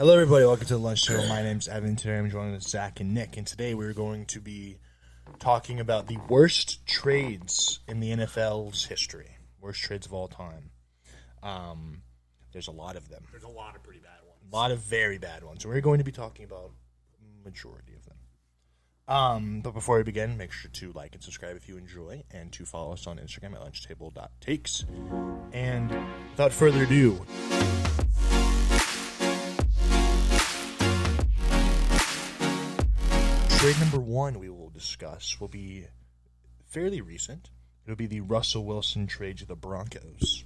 Hello, everybody. Welcome to the Lunch Table. My name's Evan. Today I'm joined with Zach and Nick, and today we're going to be talking about the worst trades in the NFL's history. Worst trades of all time. There's a lot of them. There's a lot of pretty bad ones. A lot of very bad ones. We're going to be talking about majority of them. But before we begin, make sure to like and subscribe if you enjoy, and to follow us on Instagram at lunchtable.takes. And without further ado, trade number one we will discuss will be fairly recent. It'll be the Russell Wilson trade to the Broncos.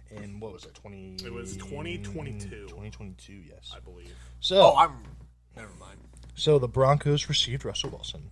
And what was it, It was 2022. 2022, yes. I believe. So, Never mind. So the Broncos received Russell Wilson,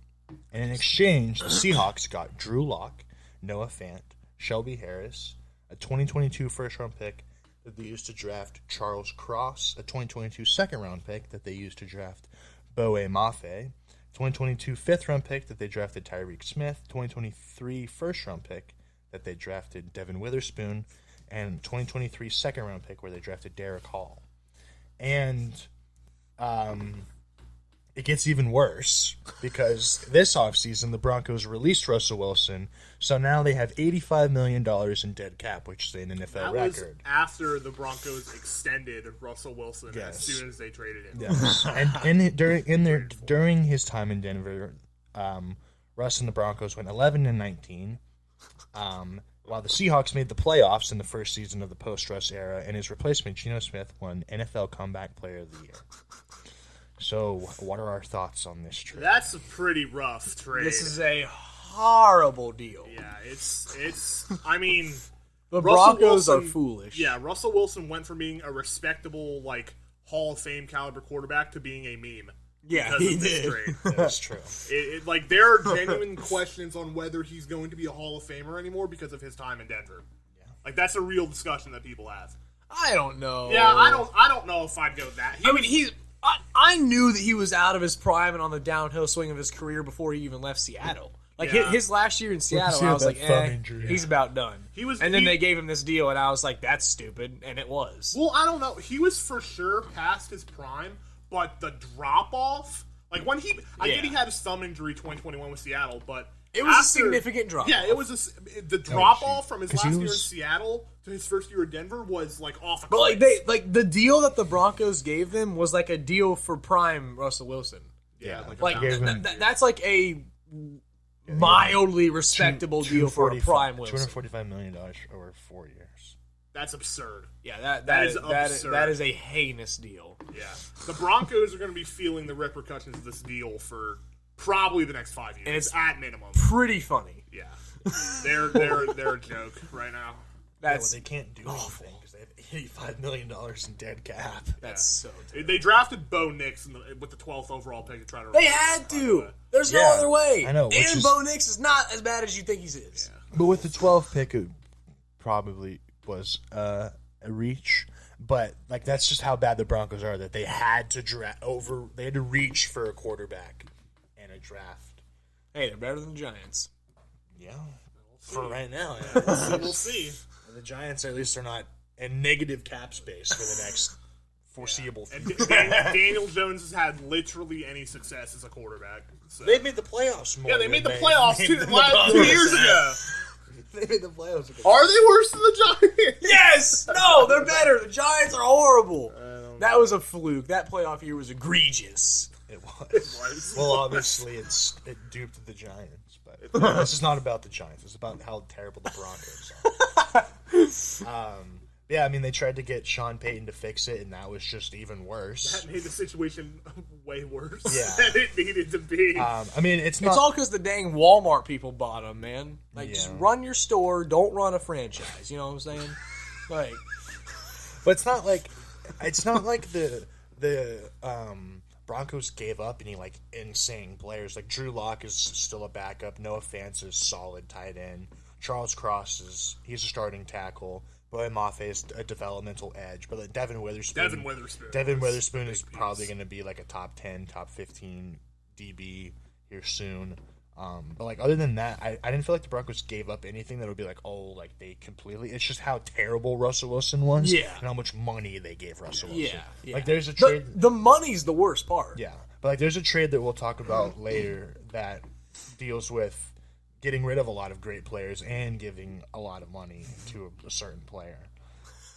and in exchange, the Seahawks got Drew Lock, Noah Fant, Shelby Harris, a 2022 first-round pick that they used to draft Charles Cross, a 2022 second-round pick that they used to draft Boe Mafe, 2022 fifth-round pick that they drafted Tyreek Smith, 2023 first-round pick that they drafted Devin Witherspoon, and 2023 second-round pick where they drafted Derek Hall. And it gets even worse because this offseason the Broncos released Russell Wilson, so now they have $85 million in dead cap, which is an NFL That record. was after the Broncos extended Russell Wilson Yes. as soon as they traded him. Yes. And during his time in Denver, Russ and the Broncos went 11-19. While the Seahawks made the playoffs in the first season of the post-Russ era, and his replacement, Geno Smith, won NFL Comeback Player of the Year. So, what are our thoughts on this trade? That's a pretty rough trade. This is a horrible deal. Yeah, it's. I mean, The Russell Broncos Wilson- are foolish. yeah, Russell Wilson went from being a respectable, Hall of Fame caliber quarterback to being a meme. Yeah, because he of this did. trade. That's true. There are genuine questions on whether he's going to be a Hall of Famer anymore because of his time in Denver. Yeah. That's a real discussion that people have. I don't know. Yeah, I don't know if I'd go that. I knew that he was out of his prime and on the downhill swing of his career before he even left Seattle. Yeah. His last year in Seattle, see I was that like, thumb injury. he's about done. And then they gave him this deal, and I was like, that's stupid, and it was. Well, I don't know. He was for sure past his prime, but the drop off, when I get he had his thumb injury 2021 with Seattle, but It was a significant drop. Yeah, it was the drop off from his 'Cause last he year in was- Seattle to his first year in Denver was off a But cliff. the deal that the Broncos gave them was like a deal for prime Russell Wilson. Yeah, That's like a mildly respectable deal for a prime Wilson. $245 million over 4 years. that's absurd. Yeah, That is absurd. that is a heinous deal. Yeah, the Broncos are going to be feeling the repercussions of this deal for probably the next 5 years, And it's at minimum. Pretty funny. Yeah, they're a joke right now. That's They can't do anything because they have $85 million in dead cap. that's so terrible. They drafted Bo Nix with the 12th overall pick to try to. They had to. There's no Yeah, other way. I know, which And is- Bo Nix is not as bad as you think he is. But with the 12th pick, it probably was a reach. But that's just how bad the Broncos are, that they had to They had to reach for a quarterback and a draft. Hey, they're better than the Giants. Yeah, for right now. We'll see. The Giants at least are not in negative cap space for the next foreseeable And future. Daniel Jones has had literally any success as a quarterback. So. They made the playoffs more. Yeah, they than made the playoffs made 2 the years ago. They made the playoffs. Are they worse than the Giants? Yes! No, they're better. The Giants are horrible. That was a fluke. That playoff year was egregious. It was. It was. Well, obviously, it duped the Giants, but this is not about the Giants. It's about how terrible the Broncos are. Yeah, I mean, they tried to get Sean Payton to fix it, and that was just even worse. That made the situation way worse Yeah. than it needed to be. I mean, it's not. It's all because the dang Walmart people bought them, man. Just Yeah. run your store. Don't run a franchise. You know what I'm saying? Like, But it's not like the Broncos gave up any insane players. Drew Lock is still a backup. Noah Fant is solid tight end. Charles Cross he's a starting tackle. Boe Mafe is a developmental edge. But Devin Witherspoon is probably going to be a top 10, top 15 DB here soon. But like other than that, I didn't feel like the Broncos gave up anything that would be like, oh, like they completely. It's just how terrible Russell Wilson was, Yeah. and how much money they gave Russell Wilson. Yeah. Like there's a trade. The money's the worst part. Yeah, but like there's a trade that we'll talk about later that deals with getting rid of a lot of great players and giving a lot of money to a certain player.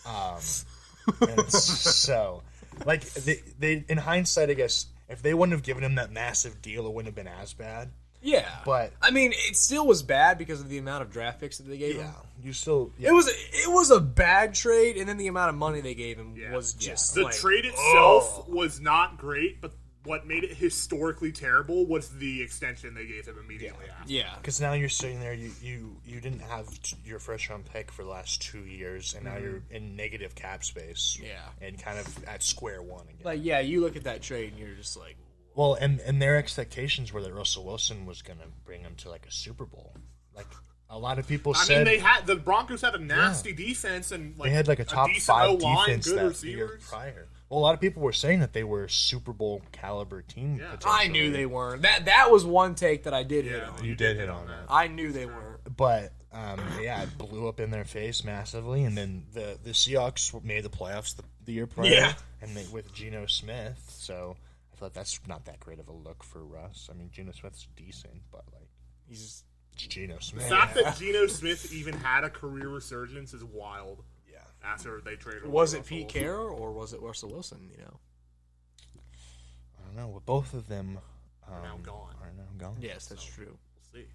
And so, like they in hindsight, I guess if they wouldn't have given him that massive deal, it wouldn't have been as bad. Yeah. But I mean, it still was bad because of the amount of draft picks that they gave him. yeah, you still yeah. It was a bad trade, and then the amount of money they gave him was just The like, trade itself was not great, but what made it historically terrible was the extension they gave him immediately after. Yeah. Because now you're sitting there, you didn't have your first round pick for the last 2 years, and now you're in negative cap space. Yeah. And kind of at square one again. Like, yeah, you look at that trade, and you're just like, Well, and their expectations were that Russell Wilson was going to bring them to like a Super Bowl. Like a lot of people I said mean, the Broncos had a nasty defense and like they had like a top decent 5 O-line, defense good that the year receivers. prior. Well, a lot of people were saying that they were a Super Bowl caliber team. Yeah. I knew they weren't. That was one take that I did hit on. You did hit on that. I knew they weren't. But yeah, it blew up in their face massively, and then the Seahawks made the playoffs the year prior, Yeah. and with Geno Smith. So I thought that's not that great of a look for Russ. I mean, Geno Smith's decent, but like He's it's Geno The Smith. fact that Geno Smith even had a career resurgence is wild. Yeah, After they traded, was away it Pete Russell Carroll or was it Russell Wilson? You know. I don't know. But both of them now gone. Are now gone. Yes, that's true. We'll see.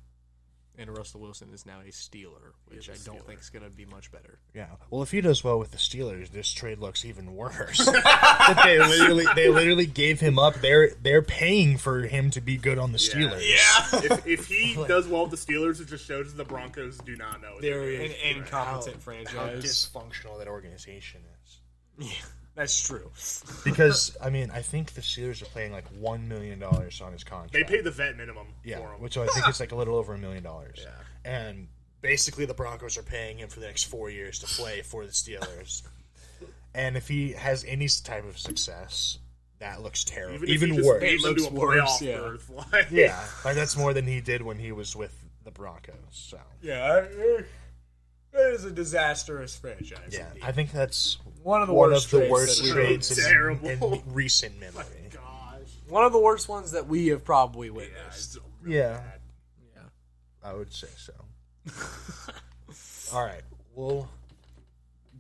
And Russell Wilson is now a Steeler, which I don't think is going to be much better. Yeah. Well, if he does well with the Steelers, this trade looks even worse. That they literally gave him up. They're paying for him to be good on the Steelers. Yeah. If he does well with the Steelers, it just shows the Broncos do not know. What They're they're an doing. incompetent How franchise. dysfunctional that organization is. Yeah, that's true. Because I mean, I think the Steelers are paying like $1 million on his contract. They pay the vet minimum yeah, for him. which I think is like a little over $1 million. Yeah. And basically, the Broncos are paying him for the next 4 years to play for the Steelers. And if he has any type of success, that looks terrible. if Even he just worse. made them to a It looks worse, playoff yeah. berth, like, Yeah, like that's more than he did when he was with the Broncos. So Yeah, it is a disastrous franchise. yeah, indeed. I think that's One of the one worst of the trades worst that we've trades ever- in Terrible. recent memory. Gosh. One of the worst ones that we have probably Yeah, witnessed. it's really Yeah. bad. Yeah. I would say so. All right, we'll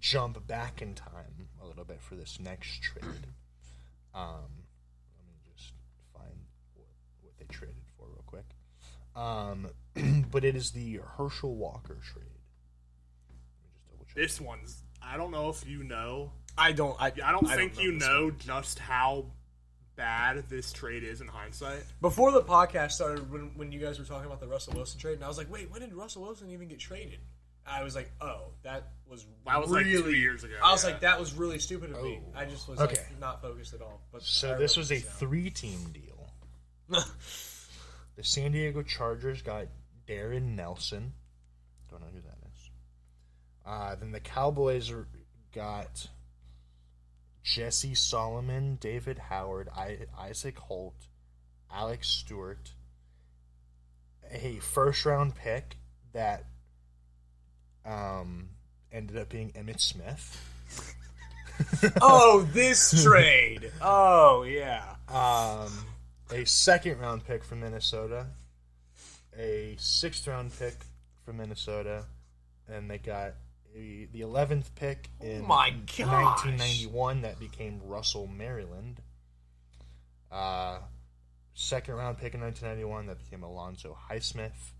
jump back in time a little bit for this next trade. Let me just find what they traded for real quick. But it is the Herschel Walker trade. Let me just double check. This one's. I don't know if you know. I don't think you this know one. just how bad this trade is in hindsight. Before the podcast started, when you guys were talking about the Russell Wilson trade, and I was like, wait, when did Russell Wilson even get traded? I was like, oh, that was Really, really, like 2 years ago. I was yeah. like, that was really stupid of me. I just was Okay. like, not focused at all. But So I this was a remember 3-team deal. The San Diego Chargers got Darren Nelson. Don't know who that is. Then the Cowboys got Jesse Solomon, David Howard, Isaac Holt, Alex Stewart, a first-round pick that ended up being Emmitt Smith. Oh, this trade. Oh, yeah. A second-round pick from Minnesota, a sixth-round pick from Minnesota, and they got the 11th pick in my gosh. 1991 that became Russell Maryland. Second-round pick in 1991 that became Alonzo Highsmith.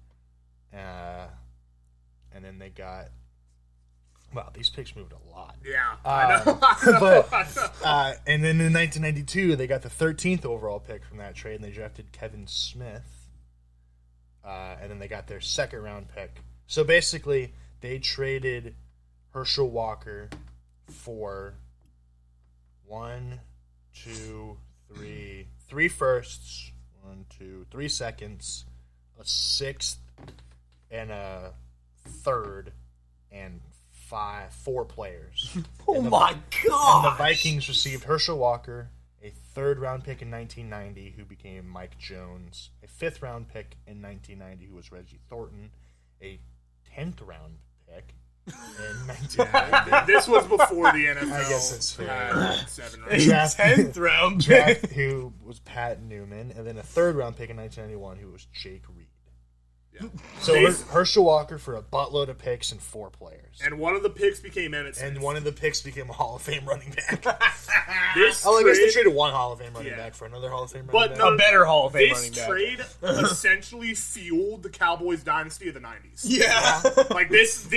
And then they got... Wow, these picks moved a lot. Yeah, I know. But and then in 1992, they got the 13th overall pick from that trade, and they drafted Kevin Smith. And then they got their second-round pick. So basically, they traded Herschel Walker for 3 firsts, 3 seconds, a sixth, and a third, and 4 players. Oh, my And God. the Vikings received Herschel Walker, a 3rd-round pick in 1990 who became Mike Jones, a 5th-round pick in 1990 who was Reggie Thornton, a 10th-round pick in 1990. This was before the NFL. I guess that's fair. had 7 A rounds. Draft- 10th round Draft pick. who was Pat Newman, and then a 3rd-round pick in 1991 who was Jake Reed. Yeah. So This- Herschel Walker for a buttload of picks and 4 players. And one of the picks became Emmitt Smith. And one of the picks became a Hall of Fame running back. This Oh, I guess they trade- traded one Hall of Fame running Yeah. back for another Hall of Fame But running no, back. A better Hall of Fame running This back. trade essentially fueled the Cowboys dynasty of the 90s. Yeah. Like this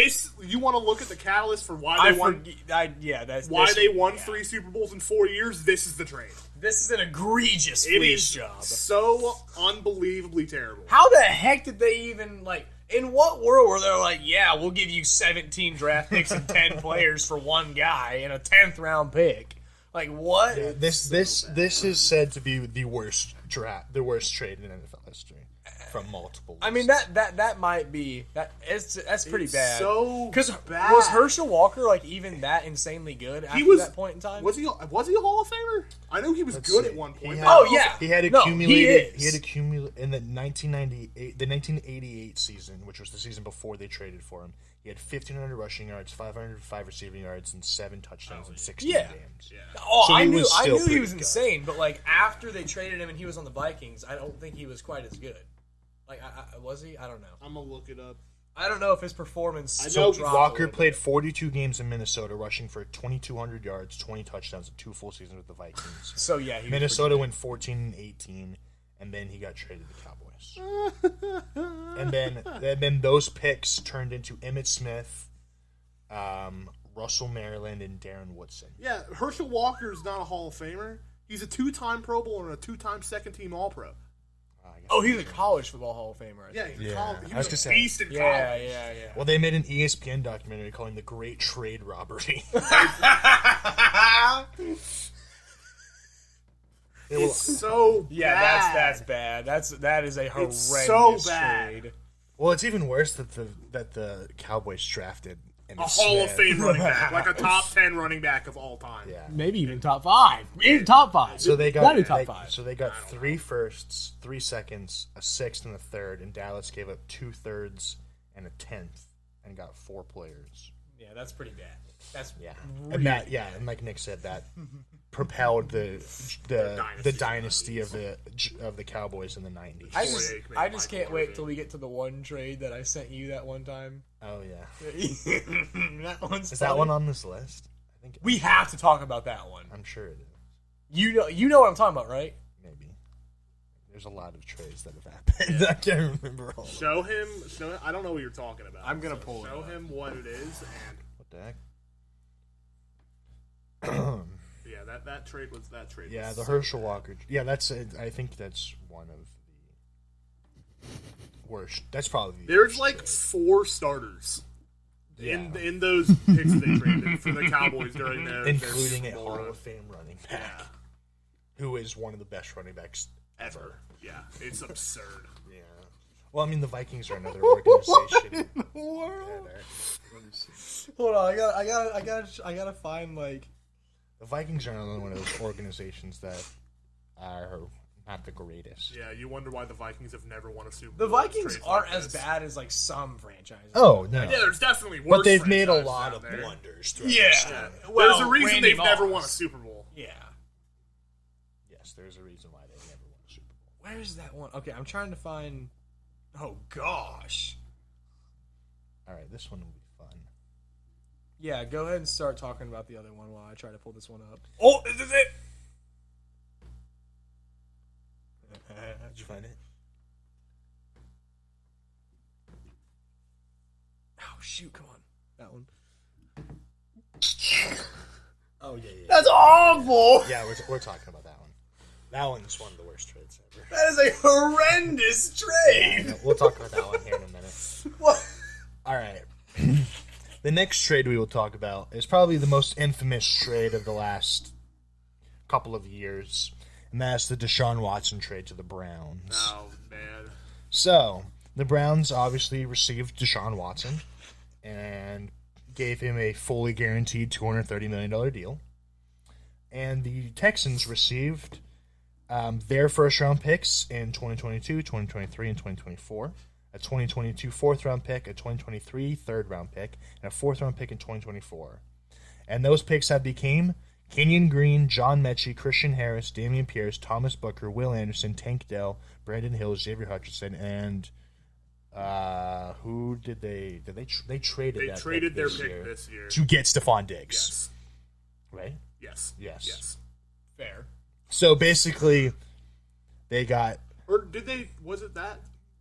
you want to look at the catalyst for why I they won forget. Yeah, that's why this- they won yeah. 3 Super Bowls in 4 years. This is the trade. This is an egregious It fleece is job. so unbelievably terrible. How the heck did they even like? In what world were they like? Yeah, we'll give you 17 draft picks and 10 players for one guy and a 10th round pick. Like what? This is said to be the worst trade in NFL history from multiple. I mean that might be that's pretty It's bad. so because bad. was Herschel Walker like even that insanely good after He was that point in time? Was he a Hall of Famer? I know he was Let's good see. at one He point. had- Oh, yeah. he had No, accumulated. he is. In the 1988 season, which was the season before they traded for him. He had 1,500 rushing yards, 505 receiving yards, and 7 touchdowns in 16 Yeah. games. Yeah. Oh, So I he knew was I still knew he pretty was good. insane, but like after they traded him and he was on the Vikings, I don't think he was quite as good. Like, was he? I don't know. I'm gonna look it up. I don't know if his performance. I still know dropped a Walker little played bit. 42 games in Minnesota, rushing for 2,200 yards, 20 touchdowns, and 2 full seasons with the Vikings. So yeah, he was Minnesota went 14-18, and then he got traded to the Cowboys. and then those picks turned into Emmitt Smith, Russell Maryland, and Darren Woodson. Yeah, Herschel Walker is not a Hall of Famer. He's a 2-time Pro Bowl and a 2-time second-team All-Pro. I guess Oh, he's a college football Hall of Famer. I Yeah, think. he, Yeah, he I was was gonna a say. beast in Yeah, college. yeah. Well, they made an ESPN documentary calling the Great Trade Robbery. It's so Yeah, bad. that's bad. That is a horrendous so bad. trade. Well, it's even worse that the Cowboys drafted Emmitt A Hall of Smith. Fame running back, like a top 10 running back of all time. Yeah. Maybe even top 5. In top 5. So they got Gotta be top they- 5. So they got 3 firsts, 3 seconds, a 6th, and a 3rd, and Dallas gave up 2 thirds and a 10th, and got 4 players. Yeah, that's pretty bad. That's Yeah, really and that and like Nick said, that propelled the dynasty of the Cowboys in the 90s. I just Aikman, can't Michael wait Irvin. till we get to the one trade that I sent you that one time. Oh yeah, That one's is that funny. one on this list? I think We have to talk about that one. I'm sure it is. You know what I'm talking about, right? Maybe there's a lot of trades that have happened. I can't remember all. Of them. Show him. I don't know what you're talking about. I'm gonna pull it Show up. him what it is, and What the heck? yeah, that trade was Yeah, was the so Herschel bad. Walker. Yeah, that's. I think that's one of the worst. That's probably the There's worst like trade. 4 starters Yeah. in those picks that they traded for the Cowboys during their including a Super Bowl Hall run. of Fame running back, Yeah, who is one of the best running backs ever. Yeah, it's absurd. Yeah. Well, I mean, the Vikings are another organization. Hold on, I gotta find like. The Vikings are another one of those organizations that are not the greatest. Yeah, you wonder why the Vikings have never won a Super The Bowl. with Vikings trades aren't like as this. bad as like some franchises. Oh no! Yeah, there's definitely worse. But they've made a franchises lot out of there. blunders. throughout Yeah. history. Well, There's a reason Randy they've never won a Moss. Super Bowl. Yeah. Yes, there's a reason why they never won a Super Bowl. Where's that one? Okay, I'm trying to find. Oh gosh. All right, this one will be fun. Yeah, go ahead and start talking about the other one while I try to pull this one up. Oh, this is it. Did you find it? Oh shoot! Come on, that one. Oh yeah. That's awful. Yeah, we're talking about that one. That one's one of the worst trades ever. That is a horrendous trade. Yeah, we'll talk about that one here in a minute. What? All right. The next trade we will talk about is probably the most infamous trade of the last couple of years, and that's the Deshaun Watson trade to the Browns. Oh man. So, the Browns obviously received Deshaun Watson and gave him a fully guaranteed $230 million deal. And the Texans received their first-round picks in 2022, 2023, and 2024. A 2022 fourth-round pick, a 2023 third-round pick, and a fourth-round pick in 2024. And those picks have became Kenyon Green, John Mechie, Christian Harris, Damian Pierce, Thomas Booker, Will Anderson, Tank Dell, Brandon Hills, Xavier Hutchinson, and who did they traded? They that traded their this pick year this year. to get Stephon Diggs. Yes. Right? Yes. Yes. Fair. So basically, they got. Or did they? Was it that?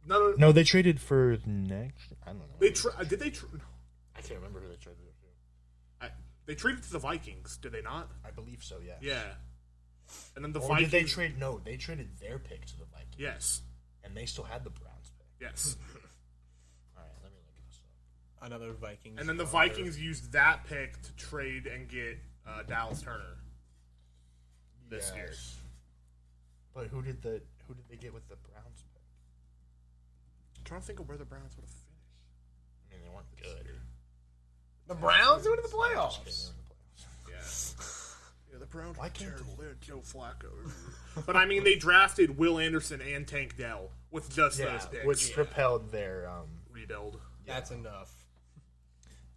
No. No, they traded for next. I don't know. Did they? I can't remember who they traded to. They traded to the Vikings, did they not? I believe so. Yeah. Yeah. And then the Or Vikings. did they trade? No, they traded their pick to the Vikings. Yes. And they still had the Browns pick. Yes. All right, let me look this up. Another Vikings. And then the Vikings used that pick to trade and get Dallas Turner this year. But who did they get with the Browns pick? I'm trying to think of where the Browns would have finished. I mean, they weren't good. The Browns went to the Just kidding, playoffs. they were in the playoffs. Yeah, the Browns Why were can't terrible. They had Joe Flacco. But I mean, they drafted Will Anderson and Tank Dell with just Yeah, those picks. which propelled their. Rebuild. That's enough.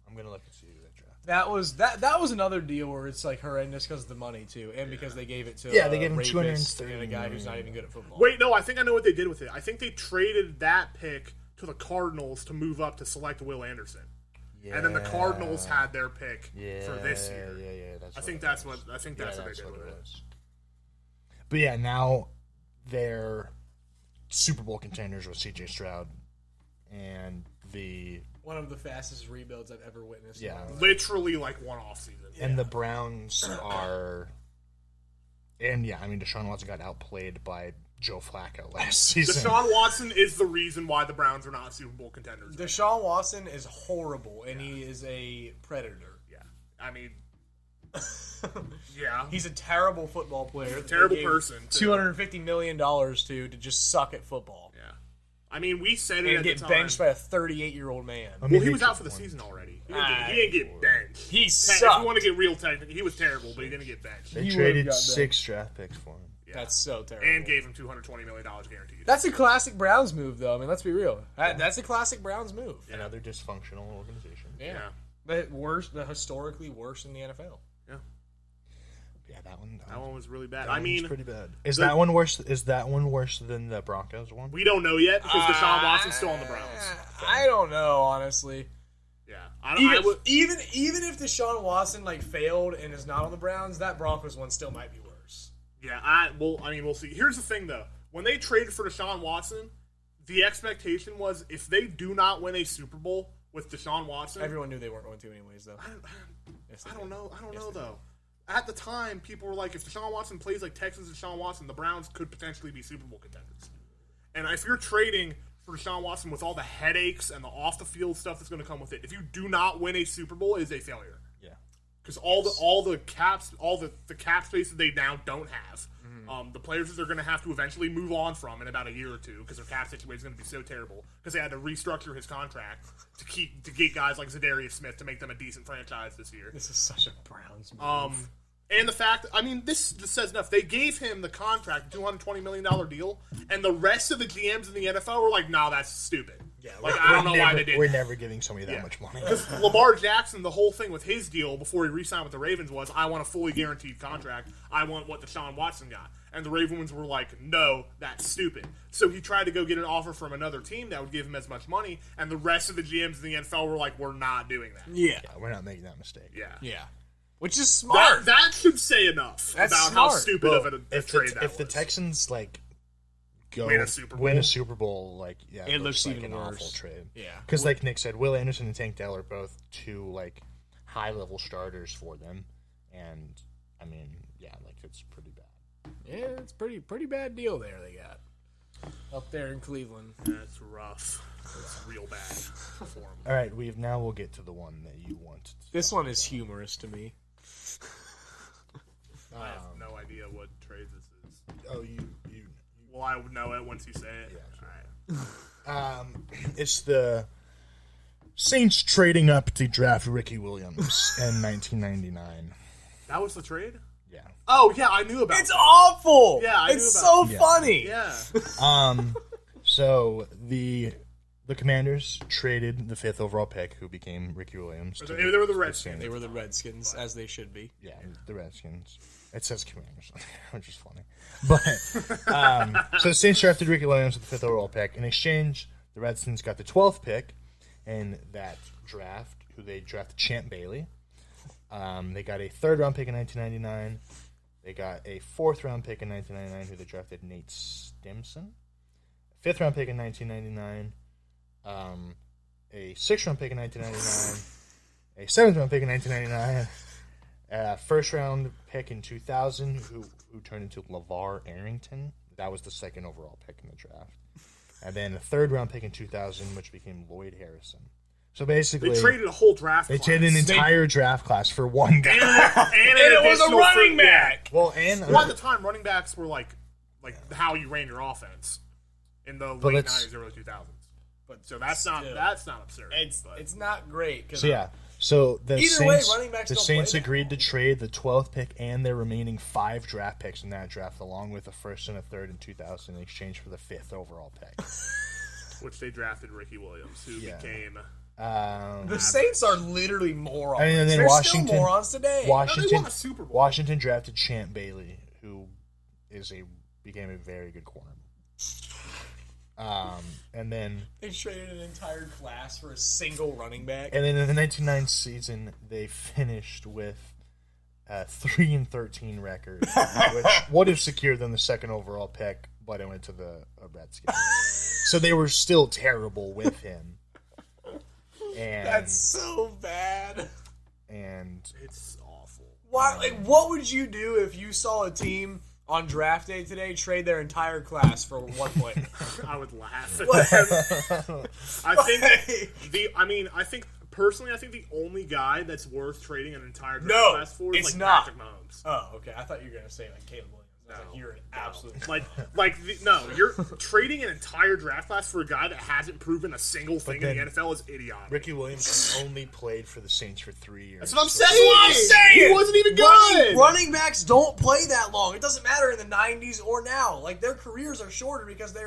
I'm gonna look and see who they drafted. That was another deal where it's like horrendous because of the money too, and because they gave it to Yeah, they gave him rapist $230 and a guy who's not even good at football. Wait, no, I think I know what they did with it. I think they traded that pick to the Cardinals to move up to select Will Anderson. Yeah. And then the Cardinals had their pick for this year. Yeah. That's I think that's what they did with it. was. But yeah, now they're Super Bowl contenders with C.J. Stroud and the One of the fastest rebuilds I've ever witnessed. Yeah. Literally like one off season. and the Browns are. And yeah, I mean Deshaun Watson got outplayed by Joe Flacco last season. Deshaun Watson is the reason why the Browns are not Super Bowl contenders. Deshaun Watson is horrible, and he is a predator. Yeah. I mean, yeah. He's a terrible football player. a terrible person. too. $250 million to just suck at football Yeah. I mean, we said it and at get the time. benched by a 38-year-old man. I mean, Well, he they was out took for the one. season already. He didn't get benched. He If sucked. you want to get real technical, he was terrible, but he didn't get benched. They He would've traded got 6 draft picks for him. Yeah. That's so terrible. And gave him $220 million guaranteed. That's a classic Browns move, though. I mean, let's be real. That's a classic Browns move. Another dysfunctional organization. Yeah. Yeah. The historically worst in the NFL. Yeah, that That one was really bad. that I one's mean, pretty bad. Is that one worse? Is that one worse than the Broncos one? we don't know yet because Deshaun Watson's still on the Browns. I don't know, honestly. Yeah. I would. Even if Deshaun Watson failed and is not on the Browns, that Broncos one still might be worse. Yeah, we'll see. Here's the thing, though. When they traded for Deshaun Watson, the expectation was if they do not win a Super Bowl with Deshaun Watson, Everyone knew they weren't going to anyways, though. I don't know. I don't know though. At the time, people were like, if Deshaun Watson plays like Texas Deshaun Watson, the Browns could potentially be Super Bowl contenders. And if you're trading for Deshaun Watson with all the headaches and the off the field stuff that's going to come with it, if you do not win a Super Bowl, it is a failure. Yeah. Because the cap space that they now don't have, the players that they're going to have to eventually move on from in about a year or two because their cap situation is going to be so terrible because they had to restructure his contract to get guys like Zadarius Smith to make them a decent franchise this year. This is such a Browns move. And the fact, I mean, this says enough. They gave him the contract, $220 million deal, and the rest of the GMs in the NFL were like, "Nah, that's stupid." Yeah, I don't know why they did. We're never giving somebody that much money. Because Lamar Jackson, the whole thing with his deal before he re-signed with the Ravens was, I want a fully guaranteed contract. I want what Deshaun Watson got. And the Ravens were like, no, that's stupid. So he tried to go get an offer from another team that would give him as much money, and the rest of the GMs in the NFL were like, we're not doing that. Yeah. We're not making that mistake. Yeah. Yeah. Which is smart. That should say enough That's about how smart. stupid of a trade that If the was. Texans Win a Super Bowl. win a Super Bowl, It looks like even an worse. awful trade. Yeah. Because like Nick said, Will Anderson and Tank Dell are both two high level starters for them, and I mean, it's pretty bad. Yeah, it's pretty bad deal there they got. Up there in Cleveland. That's rough. It's real bad for him. All right, we'll get to the one that you want. This one is humorous to me. I have no idea what trade this is. Oh, you. Well, I would know it once you say it. Yeah, All right. It's the Saints trading up to draft Ricky Williams in 1999. That was the trade? Yeah. Oh yeah, I knew about. It's awful. Yeah, I knew it's about so funny. Yeah. So the Commanders traded the 5th overall pick, who became Ricky Williams. They were the Redskins. They were the Redskins, as they should be. Yeah, the Redskins. It says Commanders, which is funny. But so the Saints drafted Ricky Williams with the 5th overall pick. In exchange, the Redskins got the 12th pick in that draft, who they drafted Champ Bailey. They got a 3rd round pick in 1999. They got a 4th round pick in 1999, who they drafted Nate Stimson. 5th round pick in 1999. A 6th round pick in 1999. A 7th round pick in 1999. First round pick in 2000, who turned into LeVar Arrington. That was the 2nd overall pick in the draft. And then a 3rd round pick in 2000, which became Lloyd Harrison. So basically, They traded a whole draft. They class. traded an entire draft class for one guy. and it was a running back. Well, and Well, at the time, running backs were like how you ran your offense in the late let's- 90s, early 2000s. But so that's Still. not absurd. It's not great. 'Cause so yeah. So the Either way, Saints, running backs the don't Saints play that agreed to trade the 12th pick and their remaining 5 draft picks in that draft, along with a 1st and a 3rd in 2000, in exchange for the 5th overall pick. which they drafted Ricky Williams, who Yeah. became. the Saints are literally morons. And then They're Washington, still morons today. Washington, won a Super Bowl. Washington drafted Champ Bailey, who became a very good corner. And then They traded an entire class for a single running back. in the 1999 season, they finished with a 3-13 record, which would have secured them the 2nd overall pick, but it went to the Redskins. So they were still terrible with him. And That's so bad. and It's awful. Why? Like, what would you do if you saw a team on draft day today trade their entire class for one player? I would laugh. I I think personally, I think the only guy that's worth trading an entire draft No, class for is it's like not. Patrick Mahomes. Oh, okay. I thought you were gonna say like Caleb Williams. I was like, you're an absolute. No, you're trading an entire draft class for a guy that hasn't proven a single thing in the then NFL is idiotic. Ricky Williams only played for the Saints for 3 years. That's what I'm saying. That's what I'm saying. He wasn't even good. Running backs don't play that long. It doesn't matter in the 90s or now. Like their careers are shorter because they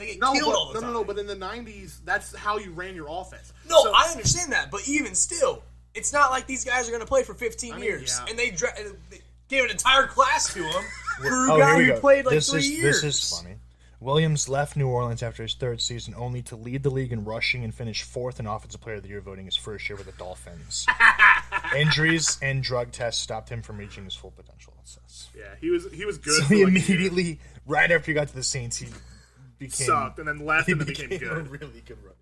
get killed all the time. No. But in the '90s, that's how you ran your offense. No, So- I understand that, but even still, it's not like these guys are going to play for 15 years, yeah. and they gave an entire class to him for a Oh, guy here we who go. played like this 3 is, years. This is funny. Williams left New Orleans after his 3rd season, only to lead the league in rushing and finish 4th in Offensive Player of the Year voting his first year with the Dolphins. Injuries and drug tests stopped him from reaching his full potential. It says. Yeah, he was good. So for he like a year. immediately, right after he got to the Saints, he became sucked and then left he and then became became a good. really good running back.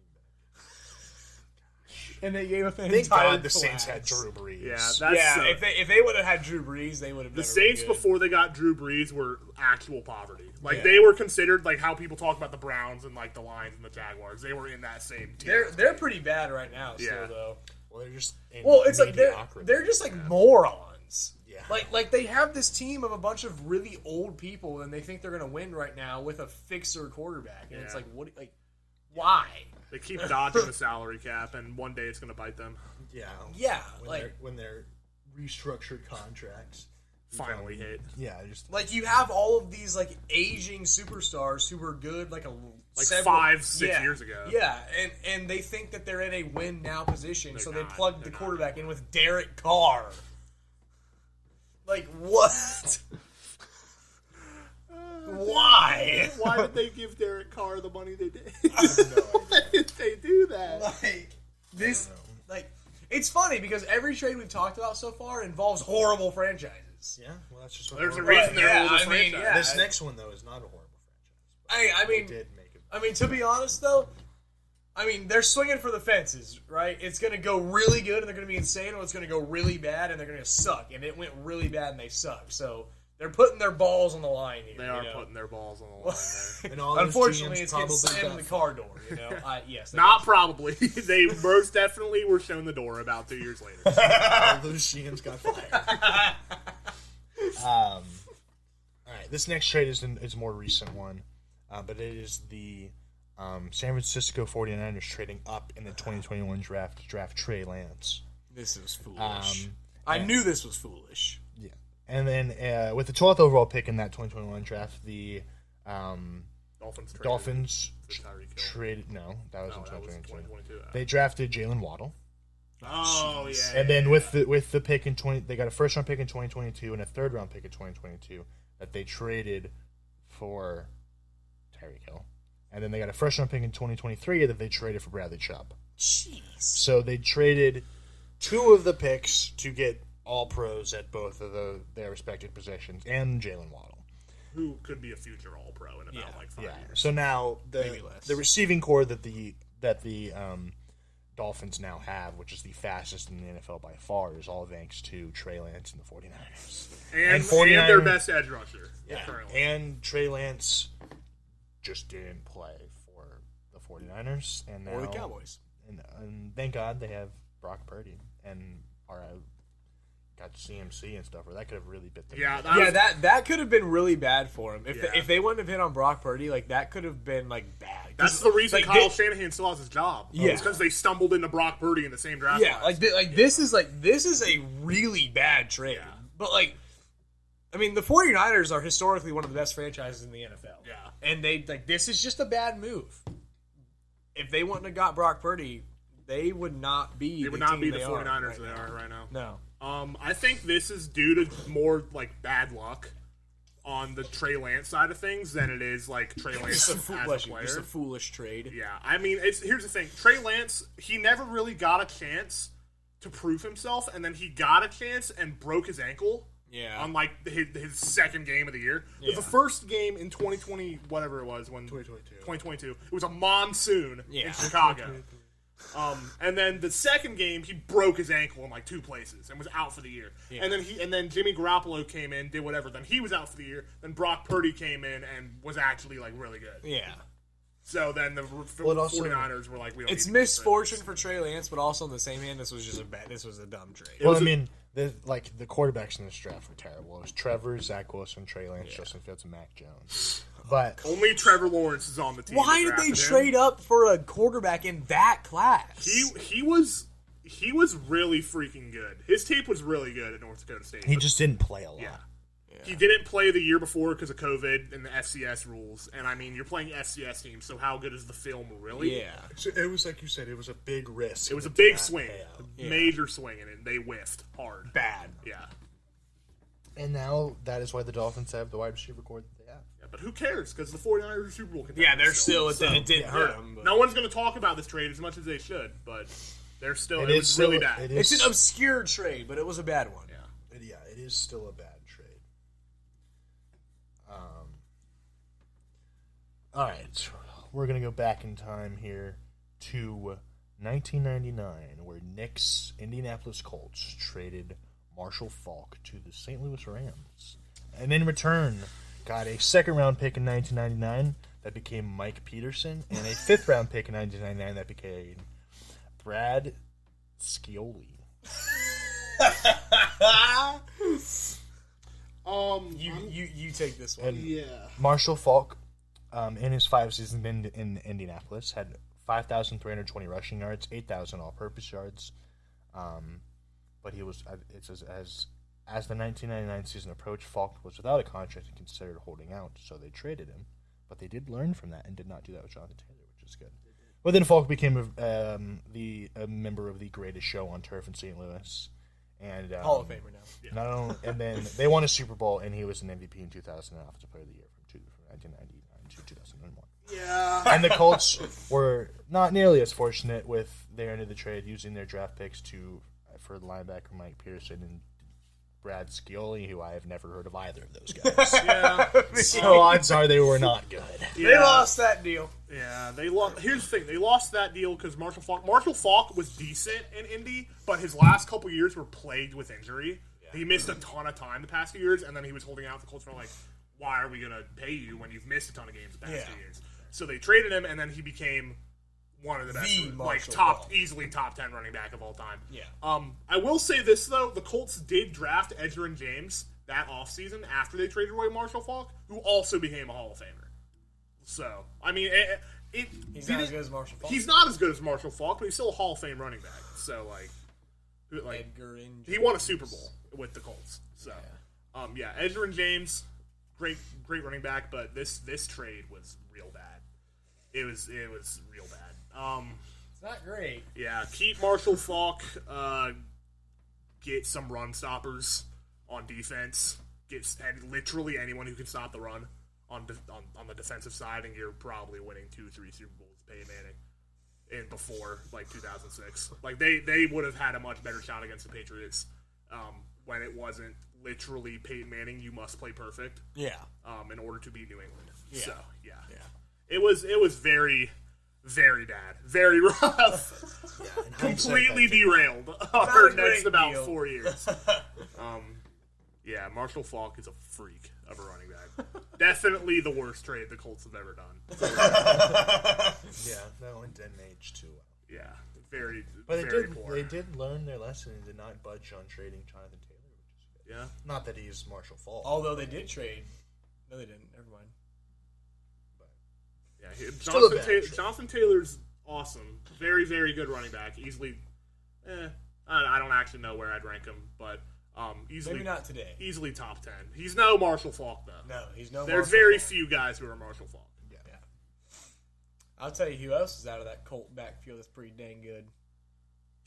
and they gave him an Thank entire God the class. Saints had Drew Brees. Yeah, that's Yeah, so- if they would have had Drew Brees, they would have. the Saints good. before they got Drew Brees were actual poverty. Like Yeah. they were considered like how people talk about the Browns and like the Lions and the Jaguars. They were in that same tier. They're pretty bad right now. Still Yeah. though. Well, they're just Well, it's like mediocrity. they're just like morons. Yeah. Like they have this team of a bunch of really old people, and they think they're gonna win right now with a fixer quarterback, and it's Yeah. like why? They keep dodging the salary cap, and one day it's going to bite them. Yeah, Yeah, when they're restructured contracts Finally hit. Yeah, just Like you have all of these like aging superstars who were good like 5-6 years ago. Yeah, and they think that they're in a win now position, so they not. plugged They're the not. quarterback in with Derek Carr. Like what? Why? Why did they give Derek Carr the money they did? no Why did they do that? Like this, like it's funny because every trade we've talked about so far involves horrible franchises. Yeah, well, that's just what There's a horrible- reason they're Yeah, older I mean, franchise. yeah. This next one though is not a horrible franchise. I They mean, did make it. I mean, to be honest though, I mean they're swinging for the fences, right? It's gonna go really good and they're gonna be insane, or it's gonna go really bad and they're gonna suck. And it went really bad and they suck. So they're putting their balls on the line here. They are you know? putting their balls on the line there. And all those Unfortunately, GMs it's getting probably slammed in the got- car door. You know, yes, they Not probably. They most definitely were shown the door about 2 years later. all those GMs got fired. All right, this next trade is a more recent one, but it is the San Francisco 49ers trading up in the 2021 draft to draft Trey Lance. This is foolish. Um, I knew this was foolish. Yeah, And then with the 12th overall pick in that 2021 draft, the Dolphins traded. No, that was in 2022. They drafted Jalen Waddle. Oh yeah. And then with the pick in they got a first round pick in 2022 and a third round pick in 2022 that they traded for Tyreek Hill. And then they got a first round pick in 2023 that they traded for Bradley Chubb. Jeez. So they traded 2 of the picks to get all pros at both of their respective positions and Jalen Waddle, who could be a future All Pro in about 5 years. So now the receiving core that the Dolphins now have, which is the fastest in the NFL by far, is all thanks to Trey Lance and the 49ers. And 49ers, their best edge rusher. Yeah. And Trey Lance just didn't play for the 49ers. And now, or the Cowboys. And thank God they have Brock Purdy and got CMC and stuff, or that could have really bit them. Yeah, that could have been really bad for him. If they wouldn't have hit on Brock Purdy, like that could have been like bad. That's the reason Kyle Shanahan still has his job. Yeah, it's because they stumbled into Brock Purdy in the same draft. Yeah, this is a really bad trade. Yeah. But I mean, the 49ers are historically one of the best franchises in the NFL. Yeah, and this is just a bad move. If they wouldn't have got Brock Purdy, they would not be. They would not be the 49ers they are right now. No. I think this is due to more bad luck on the Trey Lance side of things than it is Trey Lance as a player. Just a foolish trade. Yeah, I mean, here's the thing: Trey Lance, he never really got a chance to prove himself, and then he got a chance and broke his ankle. Yeah. On his second game of the year, the first game in 2020, whatever it was, 2022, it was a monsoon in Chicago. And then the second game, he broke his ankle in 2 places and was out for the year. Yeah. And then Jimmy Garoppolo came in, did whatever. Then he was out for the year. Then Brock Purdy came in and was actually really good. Yeah. So then the 49ers were we don't. It's misfortune for Trey Lance, but also on the same hand, this was a dumb trade. Well, I mean, the quarterbacks in this draft were terrible. It was Trevor, Zach Wilson, Trey Lance, Justin Fields, and Mac Jones. But only Trevor Lawrence is on the team. Why did they trade up for a quarterback in that class? He was really freaking good. His tape was really good at North Dakota State. He just didn't play a lot. Yeah. He didn't play the year before because of COVID and the FCS rules. And, I mean, you're playing FCS teams, so how good is the film really? Yeah. So it was like you said, it was a big risk. It was a big swing. Major swing, and they whiffed hard. Bad. Yeah. And now that is why the Dolphins have the wide receiver core that they have. Yeah, but who cares? Because the 49ers are Super Bowl contenders. Yeah, they're still it didn't hurt them. But. No one's going to talk about this trade as much as they should, but they're still it was really bad. It's an obscure trade, but it was a bad one. Yeah, it is still a bad trade. All right, we're going to go back in time here to 1999, where Nick's Indianapolis Colts traded Marshall Faulk to the St. Louis Rams. And in return, got a second-round pick in 1999 that became Mike Peterson, and a fifth-round pick in 1999 that became Brad Scioli. You take this one. And Marshall Faulk, in his 5 seasons in Indianapolis, had 5,320 rushing yards, 8,000 all-purpose yards. But he was, it says, as the 1999 season approached, Faulk was without a contract and considered holding out, so they traded him. But they did learn from that and did not do that with Jonathan Taylor, which is good. But then Faulk became a member of the greatest show on turf in St. Louis. And Hall of Famer now. Not only, and then they won a Super Bowl, and he was an MVP in 2000 and Offensive Player of the Year from 1999 to 2001. Yeah. And the Colts were not nearly as fortunate with their end of the trade, using their draft picks for the linebacker Mike Peterson and Brad Scioli, who I have never heard of either of those guys. Yeah. So odds are they were not good. Yeah. They lost that deal. Yeah, they lost. Here's the thing: they lost that deal because Marshall Faulk was decent in Indy, but his last couple years were plagued with injury. Yeah. He missed a ton of time the past few years, and then he was holding out. The Colts were like, "Why are we going to pay you when you've missed a ton of games the past few years?" So they traded him, and then he became one of the best, easily top 10 running back of all time. Yeah. I will say this though: the Colts did draft Edgerrin James that offseason after they traded away Marshall Faulk, who also became a Hall of Famer. So, I mean, he's not as good as Marshall Faulk. He's not as good as Marshall Faulk, but he's still a Hall of Fame running back. So, he won a Super Bowl with the Colts. So, Yeah, Edgerrin James, great running back, but this trade was real bad. It was real bad. It's not great. Yeah, keep Marshall Faulk. Get some run stoppers on defense. And literally anyone who can stop the run on the defensive side, and you're probably winning 2-3 Super Bowls with Peyton Manning. In before 2006, they would have had a much better shot against the Patriots when it wasn't literally Peyton Manning. You must play perfect. Yeah. In order to beat New England. Yeah. So yeah. Yeah. It was very, very bad, very rough. Yeah, Completely derailed our a next great about deal. 4 years. Yeah, Marshall Faulk is a freak of a running back. Definitely the worst trade the Colts have ever done. Yeah, that one didn't age too well. Yeah, very, But very poor. they did learn their lesson and did not budge on trading Jonathan Taylor, which is good. Yeah. Not that he's Marshall Faulk. Although they did trade. No, they didn't. Never mind. Yeah, Still a bad trade. Jonathan Taylor's awesome. Very, very good running back. Easily, I don't actually know where I'd rank him, but easily Maybe not today. Easily top 10. He's no Marshall Faulk though. No, he's no. There's Marshall very Faulk. few guys who are Marshall Faulk. Yeah. I'll tell you who else is out of that Colt backfield that's pretty dang good.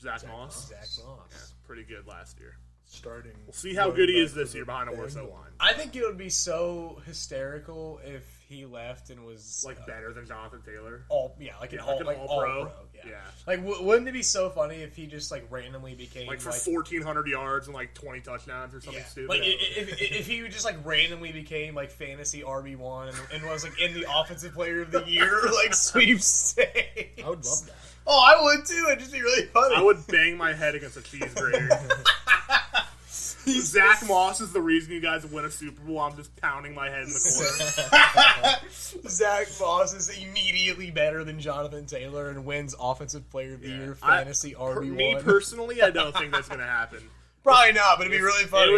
Zach Moss. Zach Moss. Yeah, pretty good last year. Starting. We'll see how good he is this year behind a worse O line. I think it would be so hysterical if he left and was Like better than Jonathan Taylor. like an all-pro. all-pro. Yeah. Like, wouldn't it be so funny if he just like randomly became Like for 1,400 yards and like 20 touchdowns or something stupid. Like if he just like randomly became like fantasy RB1 and was like in the offensive player of the year like sweepstakes. I would love that. Oh, I would too. It'd just be really funny. I would bang my head against a cheese grater. Zach Moss is the reason you guys win a Super Bowl. I'm just pounding my head in the corner. Zach Moss is immediately better than Jonathan Taylor and wins Offensive Player of the Year fantasy RB1. Me personally, I don't think that's going to happen. Probably not, but it'd be really funny. It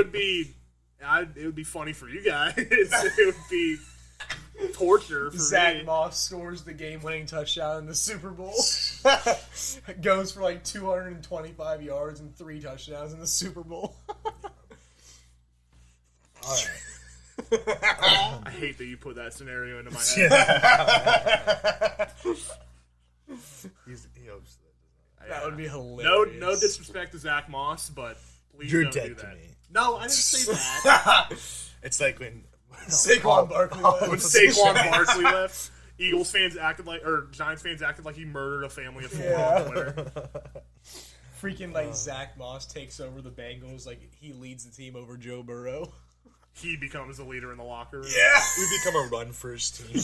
would be funny for you guys. It would be torture for Zach me. Moss scores the game-winning touchdown in the Super Bowl. Goes for like 225 yards and 3 touchdowns in the Super Bowl. All right. I hate that you put that scenario into my head. He hopes That would be hilarious. No disrespect to Zach Moss, but please You're don't dead do to that. me. No, I didn't say that. It's like when Saquon Barkley When left. Saquon Barkley left, Eagles fans acted like, or Giants fans acted like he murdered a family of 4 on Twitter. Freaking like Zach Moss takes over the Bengals, like he leads the team over Joe Burrow. He becomes the leader in the locker room. Yeah, we become a run first team.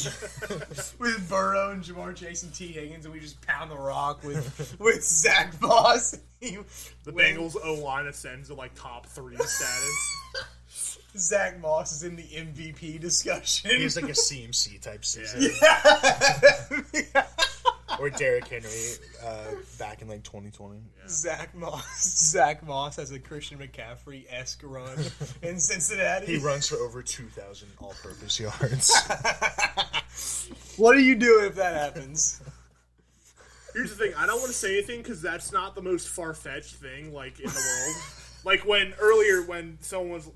with Burrow and Jamar Chase and T Higgins, and we just pound the rock with Zach Moss. The Bengals O-line ascends to like top 3 status. Zach Moss is in the MVP discussion. He's like a CMC type season. Yeah. Or Derrick Henry back in like 2020. Yeah. Zach Moss has a Christian McCaffrey-esque run in Cincinnati. He runs for over 2,000 all-purpose yards. What are you doing if that happens? Here's the thing. I don't want to say anything because that's not the most far-fetched thing like in the world. Like when someone was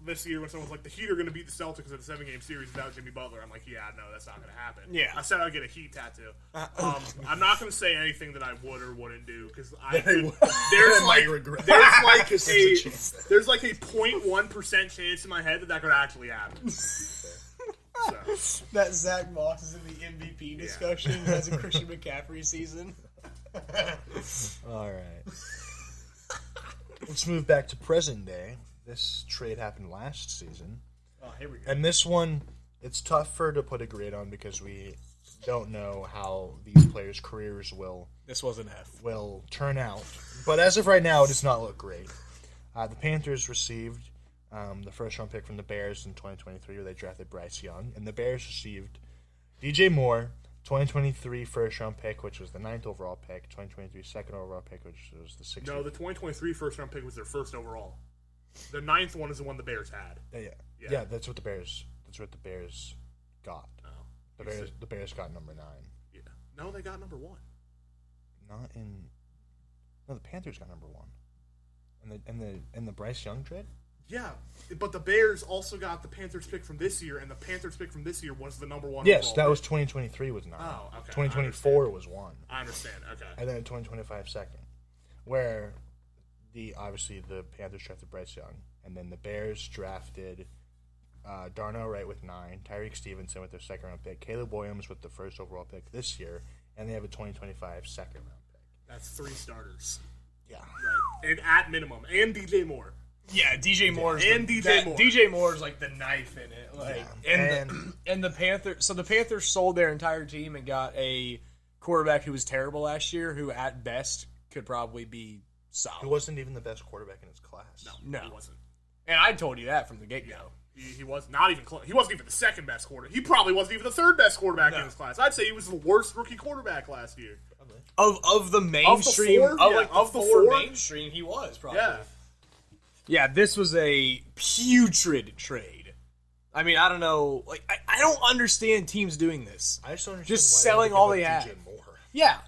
like, the Heat are going to beat the Celtics in a 7-game series without Jimmy Butler. I'm like, yeah, no, that's not going to happen. Yeah. I said I'd get a Heat tattoo. I'm not going to say anything that I would or wouldn't do because there's like a 0.1% chance in my head that could actually happen. So. That Zach Moss is in the MVP discussion as a Christian McCaffrey season. All right. Let's move back to present day. This trade happened last season. Oh, here we go. And this one, it's tougher to put a grade on because we don't know how these players' careers will This was an F. turn out. But as of right now, it does not look great. The Panthers received the first-round pick from the Bears in 2023, where they drafted Bryce Young. And the Bears received DJ Moore, 2023 first-round pick, which was the 9th overall pick, 2023 second overall pick, which was the 6th. No, the 2023 first-round pick was their first overall. The 9th one is the one the Bears had. Yeah, that's what the Bears got. Oh. The Bears got number 9. Yeah. No, they got number 1. No, the Panthers got number 1. In the Bryce Young trade? Yeah, but the Bears also got the Panthers pick from this year, and the Panthers pick from this year was the number 1 Yes, overall that pick. was 2023 was 9. Oh, okay. 2024 was 1. I understand. Okay. And then 2025 second. Where obviously the Panthers drafted Bryce Young, and then the Bears drafted Darnell Wright with 9, Tyreek Stevenson with their second round pick, Caleb Williams with the first overall pick this year, and they have a 2025 second round pick. That's 3 starters. Yeah. Right. And at minimum. And DJ Moore. Yeah, DJ Moore's And DJ Moore. DJ Moore's like the knife in it. Like, Yeah. and the Panthers. So the Panthers sold their entire team and got a quarterback who was terrible last year, who at best could probably be solid. He wasn't even the best quarterback in his class. No. He wasn't. And I told you that from the get go. He was not even close. He wasn't even the second best quarterback. He probably wasn't even the third best quarterback in his class. I'd say he was the worst rookie quarterback last year. Of the mainstream, four? Yeah, like of the the four? mainstream, he was probably. Yeah. Yeah, this was a putrid trade. I mean, I don't know. Like, I don't understand teams doing this. I just don't understand Just why selling they all would they give up have. DJ Moore. Yeah,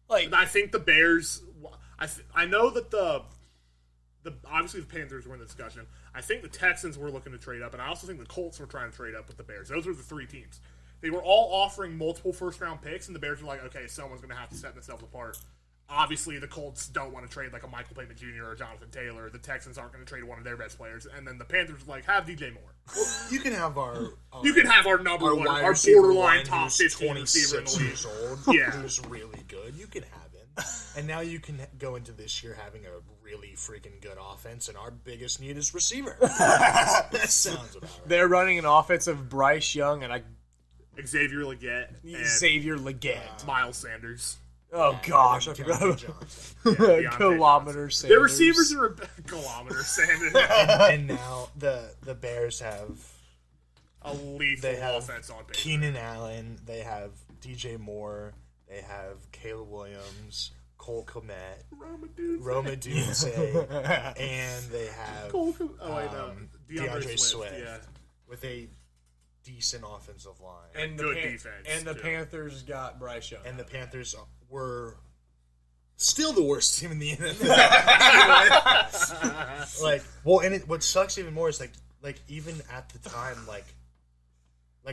like I think the Bears. I know that the obviously the Panthers were in the discussion. I think the Texans were looking to trade up, and I also think the Colts were trying to trade up with the Bears. Those were the 3 teams. They were all offering multiple first-round picks, and the Bears were like, okay, someone's going to have to set themselves apart. Obviously, the Colts don't want to trade like a Michael Pittman Jr. or Jonathan Taylor. The Texans aren't going to trade one of their best players. And then the Panthers were like, have DJ Moore. You can have our You can have our number one, wide our receiver borderline one top who's 15 receiver in the 26 league. years old, Yeah. who's really good. You can have him. And now you can go into this year having a really freaking good offense, and our biggest need is receiver. That sounds about right. they're running an offense of Bryce Young and Xavier Legette and Xavier Legette. Miles Sanders. Oh gosh, I forgot Deontay about Johnson. Deontay kilometer Sanders. Their receivers are kilometer Sanders. And now the Bears have A lethal they have offense on paper. Keenan Allen, they have DJ Moore, they have Caleb Williams, Cole Kmet, Roma Dunze, and they have DeAndre Swift Yeah. with a decent offensive line. and the Good defense, and the too. Panthers got Bryce Young. And the Panthers were still the worst team in the NFL. What sucks even more is like even at the time, like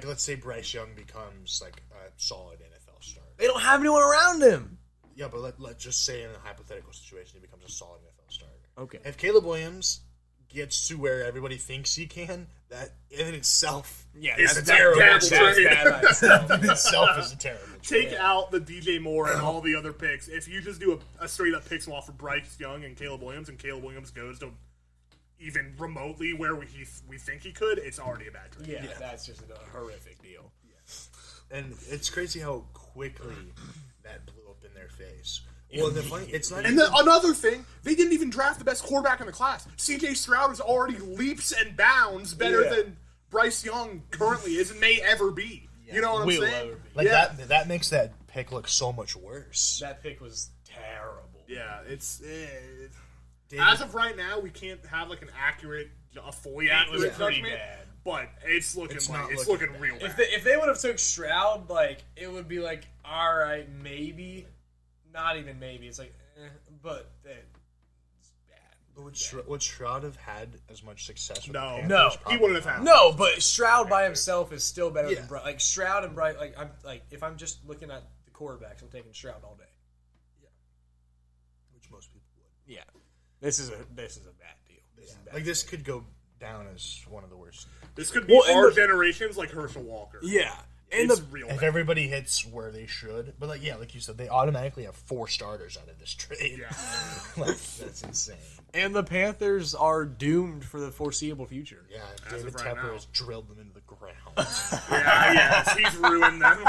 let's say Bryce Young becomes like a solid NFL starter. they don't have anyone around him. Yeah, but let's just say in a hypothetical situation, he becomes a solid NFL starter. Okay. If Caleb Williams gets to where everybody thinks he can, that in itself, Yeah, It's that's a terrible That's trade. bad by itself. in itself is a terrible trade. Take out the DJ Moore and all the other picks. If you just do a straight up pick swap for Bryce Young and Caleb Williams goes to even remotely where we think he could, it's already a bad trade. Yeah, that's just a horrific deal. And it's crazy how quickly that blew up in their face. Well, the funny, it's not. And then another thing, they didn't even draft the best quarterback in the class. C.J. Stroud is already leaps and bounds better Yeah. than Bryce Young currently is and may ever be. You know what I'm Will saying? ever be. like yeah. that makes that pick look so much worse. That pick was terrible. Yeah, it's David- as of right now, we can't have like a fully It was accurate pretty judgment, bad. but it's looking It's like not it's looking looking bad. real bad. If they would have took Stroud, like it would be like, all right, maybe, not even maybe. It's like, but it's bad. Would Shroud have had as much success with the No. Panthers? No, he Probably wouldn't have not. had. No, but Stroud by himself is still better Yeah. than Bright. Like Stroud and Bright. Like I'm like if I'm just looking at the quarterbacks, I'm taking Stroud all day. Which most people would. Yeah, this is a bad deal. This is a bad Like this could go down as one of the worst. This could be Well, and our the- generation's like Herschel Walker. Yeah, and It's the real If bad. everybody hits where they should, but like you said, they automatically have 4 starters out of this trade. Yeah. Like, that's insane. and the Panthers are doomed for the foreseeable future. Yeah, As David of right Tepper now. has drilled them into the ground. Yes, he's ruined them.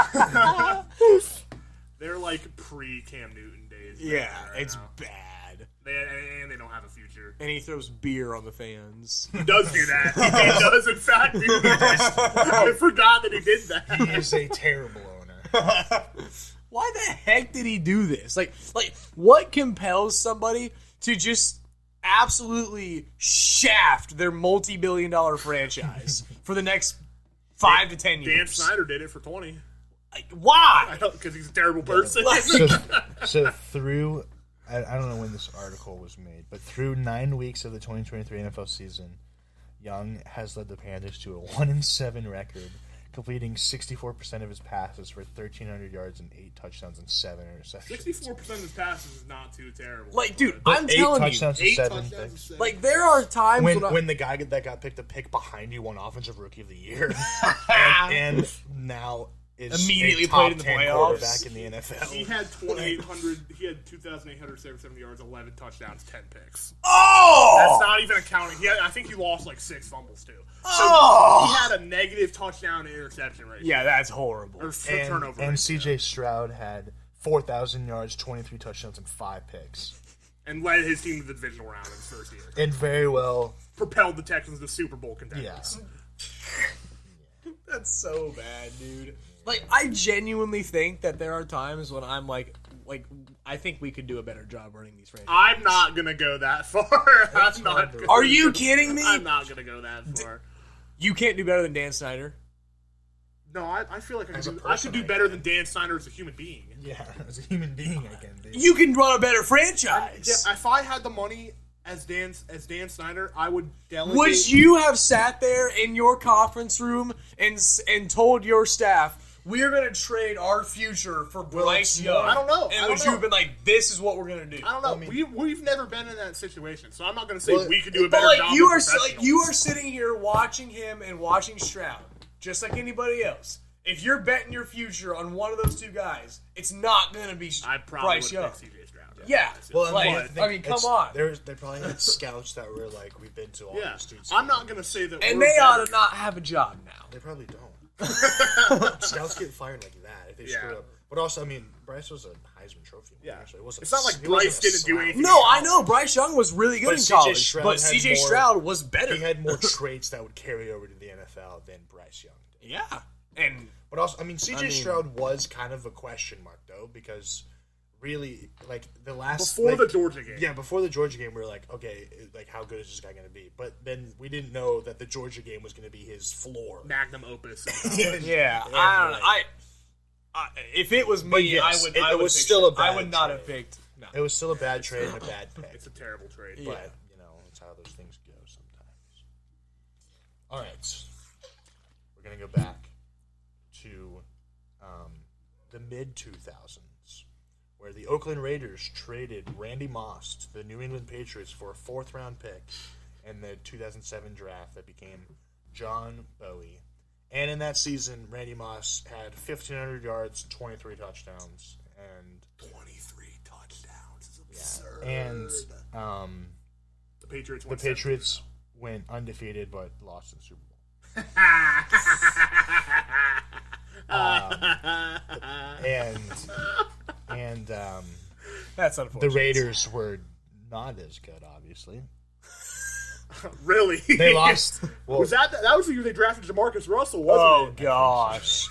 They're like pre-Cam Newton days. Yeah, right it's now. bad. And they don't have a future. And he throws beer on the fans. He does do that. He does, in fact, do that. I forgot that he did that. He is a terrible owner. Why the heck did he do this? Like what compels somebody to just absolutely shaft their multi-billion-dollar franchise for the next 5 to 10 years? Dan Snyder did it for 20. Like, why? Because he's a terrible person. So through, I don't know when this article was made, but through 9 weeks of the 2023 NFL season, Young has led the Panthers to a 1-7 record, completing 64% of his passes for 1,300 yards and 8 touchdowns and 7 interceptions. 64% of his passes is not too terrible. Like, dude, But I'm 8 telling you, touchdowns and 8 7 touchdowns and picks. 7. like there are times When the guy that got picked a pick behind you won Offensive Rookie of the Year, and now is Immediately a top played in the 10 playoffs. quarterback in the NFL. He had 2,800. He had 2,877 yards, 11 touchdowns, 10 picks. oh, That's not even accounting. I think he lost like 6 fumbles too. So Oh! he had a negative touchdown to interception ratio. yeah, that's horrible. Or and turnover. and ratio. CJ Stroud had 4,000 yards, 23 touchdowns, and 5 picks, And led his team to the divisional round in his first year. and very well. Propelled the Texans to Super Bowl contenders. Yeah. That's so bad, dude. Like, I genuinely think that there are times when I'm like, I think we could do a better job running these franchises. I'm not gonna go that far. I'm not. Gonna, Are you kidding me? I'm not gonna go that far. You can't do better than Dan Snyder. No, I feel like I As a could person, do I better can. than Dan Snyder as a human being. Yeah, as a human being, I can do. You can run a better franchise. Yeah, if I had the money as Dan Snyder, I would delegate. Would you have sat there in your conference room and told your staff, we're going to trade our future for Bryce Young? I don't know. And I don't would you know. have been like, this is what we're going to do? I don't know. I mean- We've never been in that situation, so I'm not going to say Well, we could do a But better like job. you as are professionals. you are sitting here watching him and watching Stroud, just like anybody else. If you're betting your future on one of those two guys, it's not going to be I probably Bryce would Young. pick CJ Stroud. Yeah. Well, Like, think I mean, come it's- on. They probably had scouts that were like, we've been to all Yeah, these dudes. I'm not going to say that. And we're they ought better. to not have a job now. They probably don't. Scouts get fired like that if they Yeah. screw up. But also, I mean, Bryce was a Heisman Trophy winner. Yeah. So it wasn't. It's not like he wasn't Bryce a didn't do slouch. anything. No, I know Bryce Young was really good But in CJ college, Stroud but had CJ more- Stroud was better. He had more traits that would carry over to the NFL than Bryce Young did. Yeah, and But also, I mean, CJ mean- Stroud was kind of a question mark though, because really, like the last Before like, the Georgia game. Yeah, before the Georgia game, we were like, okay, like how good is this guy going to be? But then we didn't know that the Georgia game was going to be his floor. Magnum opus. yeah, And, I don't know. like, I if it was But me, yes, I would. it I would was pick still a Stroud. I bad would not trade. have picked. No. It was still a bad trade and a bad pick. It's a terrible trade. Yeah. But, you know, it's how those things go sometimes. All right. We're going to go back to the mid-2000s, where the Oakland Raiders traded Randy Moss to the New England Patriots for a 4th-round pick in the 2007 draft that became John Bowie. And in that season, Randy Moss had 1,500 yards, 23 touchdowns, and 23 touchdowns is absurd. and The Patriots. the won Patriots went undefeated but lost in the Super Bowl. And That's the unfortunate. Raiders were not as good, obviously. Really? They lost. Well, Was that was the year they drafted Jamarcus Russell? Wasn't Oh it? gosh.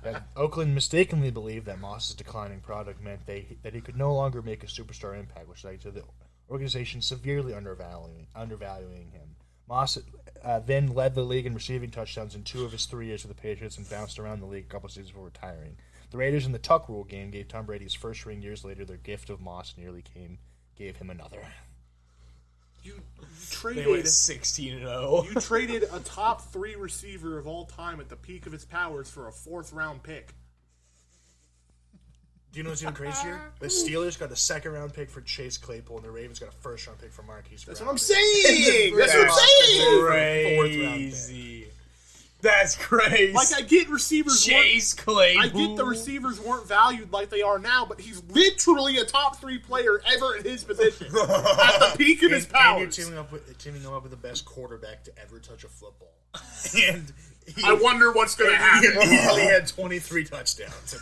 that Oakland mistakenly believed that Moss's declining product meant that he could no longer make a superstar impact, which led to the organization severely undervaluing him. Moss then led the league in receiving touchdowns in 2 of his 3 years with the Patriots and bounced around the league a couple seasons before retiring. The Raiders in the Tuck Rule game gave Tom Brady his first ring years later. Their gift of Moss nearly gave him another. You They went traded. 16-0. You traded a top 3 receiver of all time at the peak of his powers for a 4th-round pick. Do you know what's even crazier? The Steelers got a 2nd-round pick for Chase Claypool, and the Ravens got a 1st-round pick for Marquise Brown. That's what I'm saying. That's what I'm That's saying. Crazy. That's crazy. Like I get receivers. Chase Claypool. I get the receivers weren't valued like they are now, but he's literally a top 3 player ever in his position at the peak of his And powers. you're teaming him up with the best quarterback to ever touch a football. And I wonder what's going to he happen. immediately had 23 touchdowns.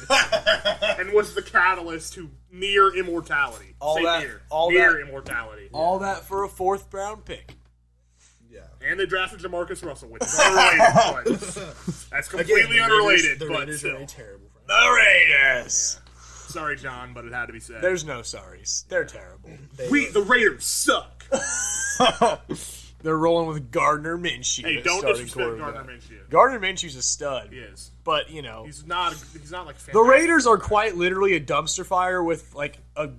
And was the catalyst to near immortality. All Say that- near. all near that- immortality. All that for a 4th-round pick. Yeah. And they drafted Jamarcus Russell, which is unrelated. But that's completely unrelated. The but Raiders still. are a terrible franchise. The Raiders. Sorry, John, but it had to be said. There's no sorries. They're terrible. The Raiders suck. They're rolling with Gardner Minshew. Hey, as don't starting disrespect quarterback. Gardner Minshew. Gardner Minshew's a stud. He is. But, you know, He's not like the fantastic. Raiders are quite literally a dumpster fire with, like, a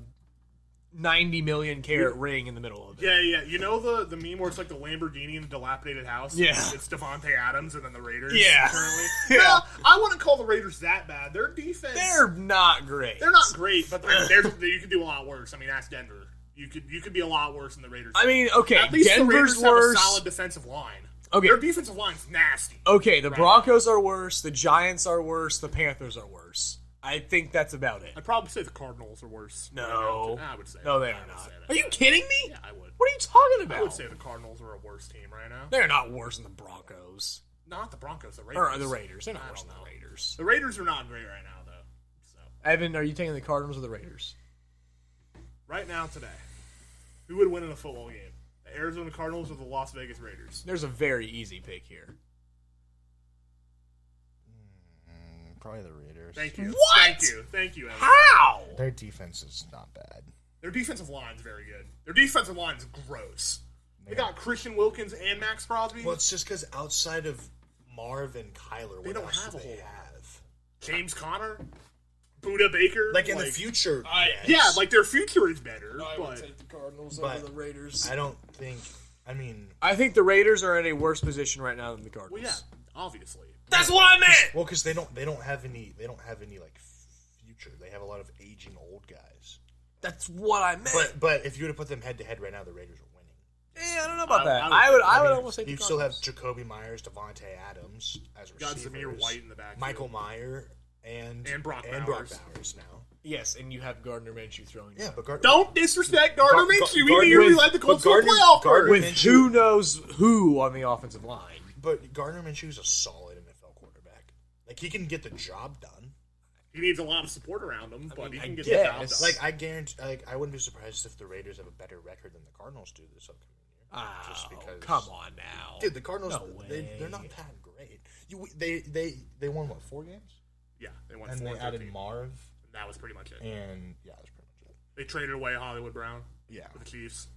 $90 million carat ring in the middle of it. Yeah. You know the meme where it's like the Lamborghini in the dilapidated house? Yeah. It's Devontae Adams and then the Raiders. Yeah. Currently. Yeah. Well, I wouldn't call the Raiders that bad. Their defense. They're not great. They're not great, but you could do a lot worse. I mean, ask Denver. You could be a lot worse than the Raiders. I mean, okay, At least Denver's the Raiders have worse. a solid defensive line. Okay. Their defensive line's nasty. Okay, the Broncos are worse, the Giants are worse, the Panthers are worse. I think that's about it. I'd probably say the Cardinals are worse. No. I would say No, they I are would not. say that. Are you kidding me? Yeah, I would. What are you talking I about? would say the Cardinals are a worse team right now. They're not worse than the Broncos. Not the Broncos, the Raiders. Or the Raiders. They're not I worse don't than the know. Raiders. The Raiders are not great right now, though. So Evan, are you taking the Cardinals or the Raiders? right now, today, who would win in a football game? The Arizona Cardinals or the Las Vegas Raiders? There's a very easy pick here. Probably the Raiders. Thank you. What? Thank you, Evan. How? Their defense is not bad. Their defensive line's very good. Their defensive line's gross. They got Christian Wilkins and Max Crosby. Well, it's just because outside of Marv and Kyler, They what don't else have do a they whole lot. have? James Conner, Buda Baker. Like in the future, Yeah, like their future is better. But the Cardinals But over the Raiders. I don't think. I mean, I think the Raiders are in a worse position right now than the Cardinals. well, yeah, obviously. That's what I meant! well, because they don't have any like future. They have a lot of aging old guys. That's what I meant. But if you were to put them head to head right now, the Raiders are winning. Yeah, I don't know about that. I I would mean, almost say the you still have Cardinals. Jacoby Myers, Devontae Adams as Got receivers. Zamir White in the backfield. Michael Meyer and Brock Brock Bowers. Bowers now. Yes, and you have Gardner Minshew throwing. Yeah, but Don't disrespect Gardner Minshew. He Gardner- nearly led the Colts to a Gardner- playoff Gardner- berth. with Minshew- who knows who on the offensive line. But Gardner Minshew's a solid NFL quarterback. Like he can get the job done. He needs a lot of support around him, but he I can get guess. the job done. Like I guarantee, like I wouldn't be surprised if the Raiders have a better record than the Cardinals do this upcoming year. Oh, because- come on now. Dude, the Cardinals No they're not way. that great. They won what 4 games? yeah, they won And 4 they added 13. Marv That was pretty much it. and that's pretty much it. They traded away Hollywood Brown Yeah, for the Chiefs.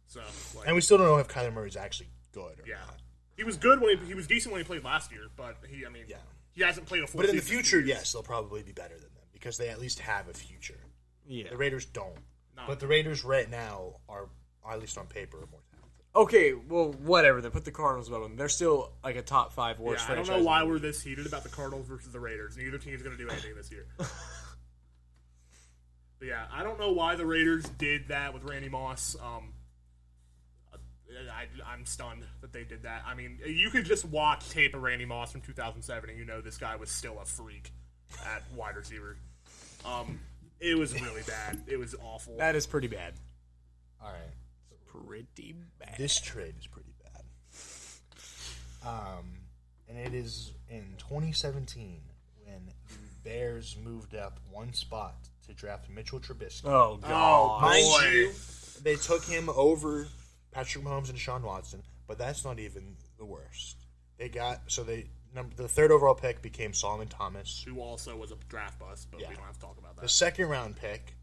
So, like, and we still don't know if Kyler Murray's actually good or yeah, not. he was good when he was decent when he played last year, but he hasn't played a full But in the season. future, yes, they'll probably be better than them because they at least have a future. Yeah. The Raiders don't. No. But the Raiders right now are, at least on paper, more talented. Okay, well, whatever. Then put the Cardinals above them. They're still like a top 5 worst Yeah, I don't franchise. know why in the we're league. this heated about the Cardinals versus the Raiders. Neither team's going to do anything this year. But yeah, I don't know why the Raiders did that with Randy Moss. I'm stunned that they did that. I mean, you could just watch tape of Randy Moss from 2007 and you know this guy was still a freak at wide receiver. It was really bad. It was awful. That is pretty bad. All right. Pretty bad. This trade is pretty bad. And it is in 2017 when the Bears moved up one spot to draft Mitchell Trubisky. Oh god. Mind boy. you, they took him over Patrick Mahomes and Deshaun Watson, but that's not even the worst. The third overall pick became Solomon Thomas. Who also was a draft bust, but Yeah. we don't have to talk about The that. second round pick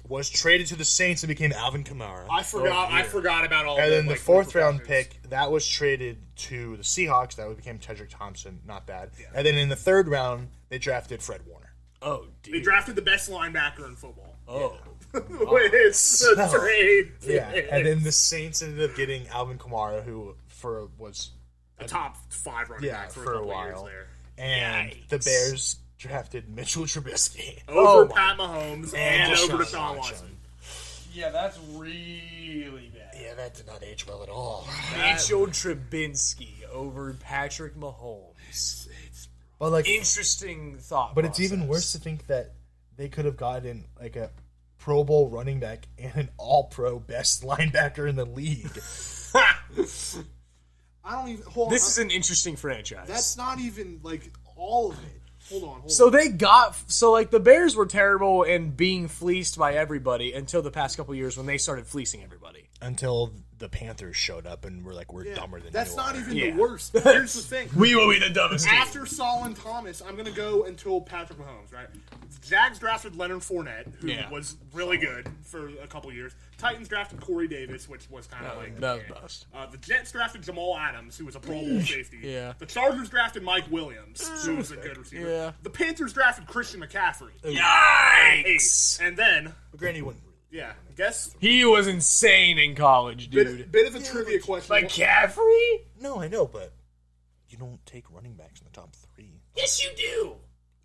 was traded to the Saints and became Alvin Kamara. I forgot about all. And the, then the like, fourth round repercussions. pick, that was traded to the Seahawks. That became Tedrick Thompson. Not bad. And then in the third round, they drafted Fred Warner. Oh dear. They drafted the best linebacker in football. Oh. With the trade. Yeah. And then the Saints ended up getting Alvin Kamara, who was the top 5 running backs for for a a couple while. years there. And Yikes. the Bears drafted Mitchell Trubisky. Over my Pat Mahomes and over Deshaun Watson. Watson. Yeah, that's really bad. Yeah, that did not age well at all. Mitchell Trubisky over Patrick Mahomes. But like, Interesting thought. but it's even process. worse to think that they could have gotten like a Pro Bowl running back and an All-Pro best linebacker in the league. I don't even. Hold This is an interesting franchise. That's not even like all of it. Hold on. So the Bears were terrible and being fleeced by everybody until the past couple years when they started fleecing everybody. until the Panthers showed up and were like, we're dumber than That's you not are. even Yeah. the worst. Here's the thing. We will be the dumbest team. After Saul and Thomas, I'm going to go until Patrick Mahomes, right? Jags drafted Leonard Fournette, who Yeah. was really good for a couple years. Titans drafted Corey Davis, which was kind of like... that was bust. The Jets drafted Jamal Adams, who was a Pro Bowl safety. Yeah. The Chargers drafted Mike Williams, who was a good receiver. Yeah. The Panthers drafted Christian McCaffrey. Yikes! And then, But Granny wouldn't really. yeah, guess... He was insane in college, dude. Bit of a trivia question. McCaffrey? No, I know, but you don't take running backs in the top 3. Yes, you do.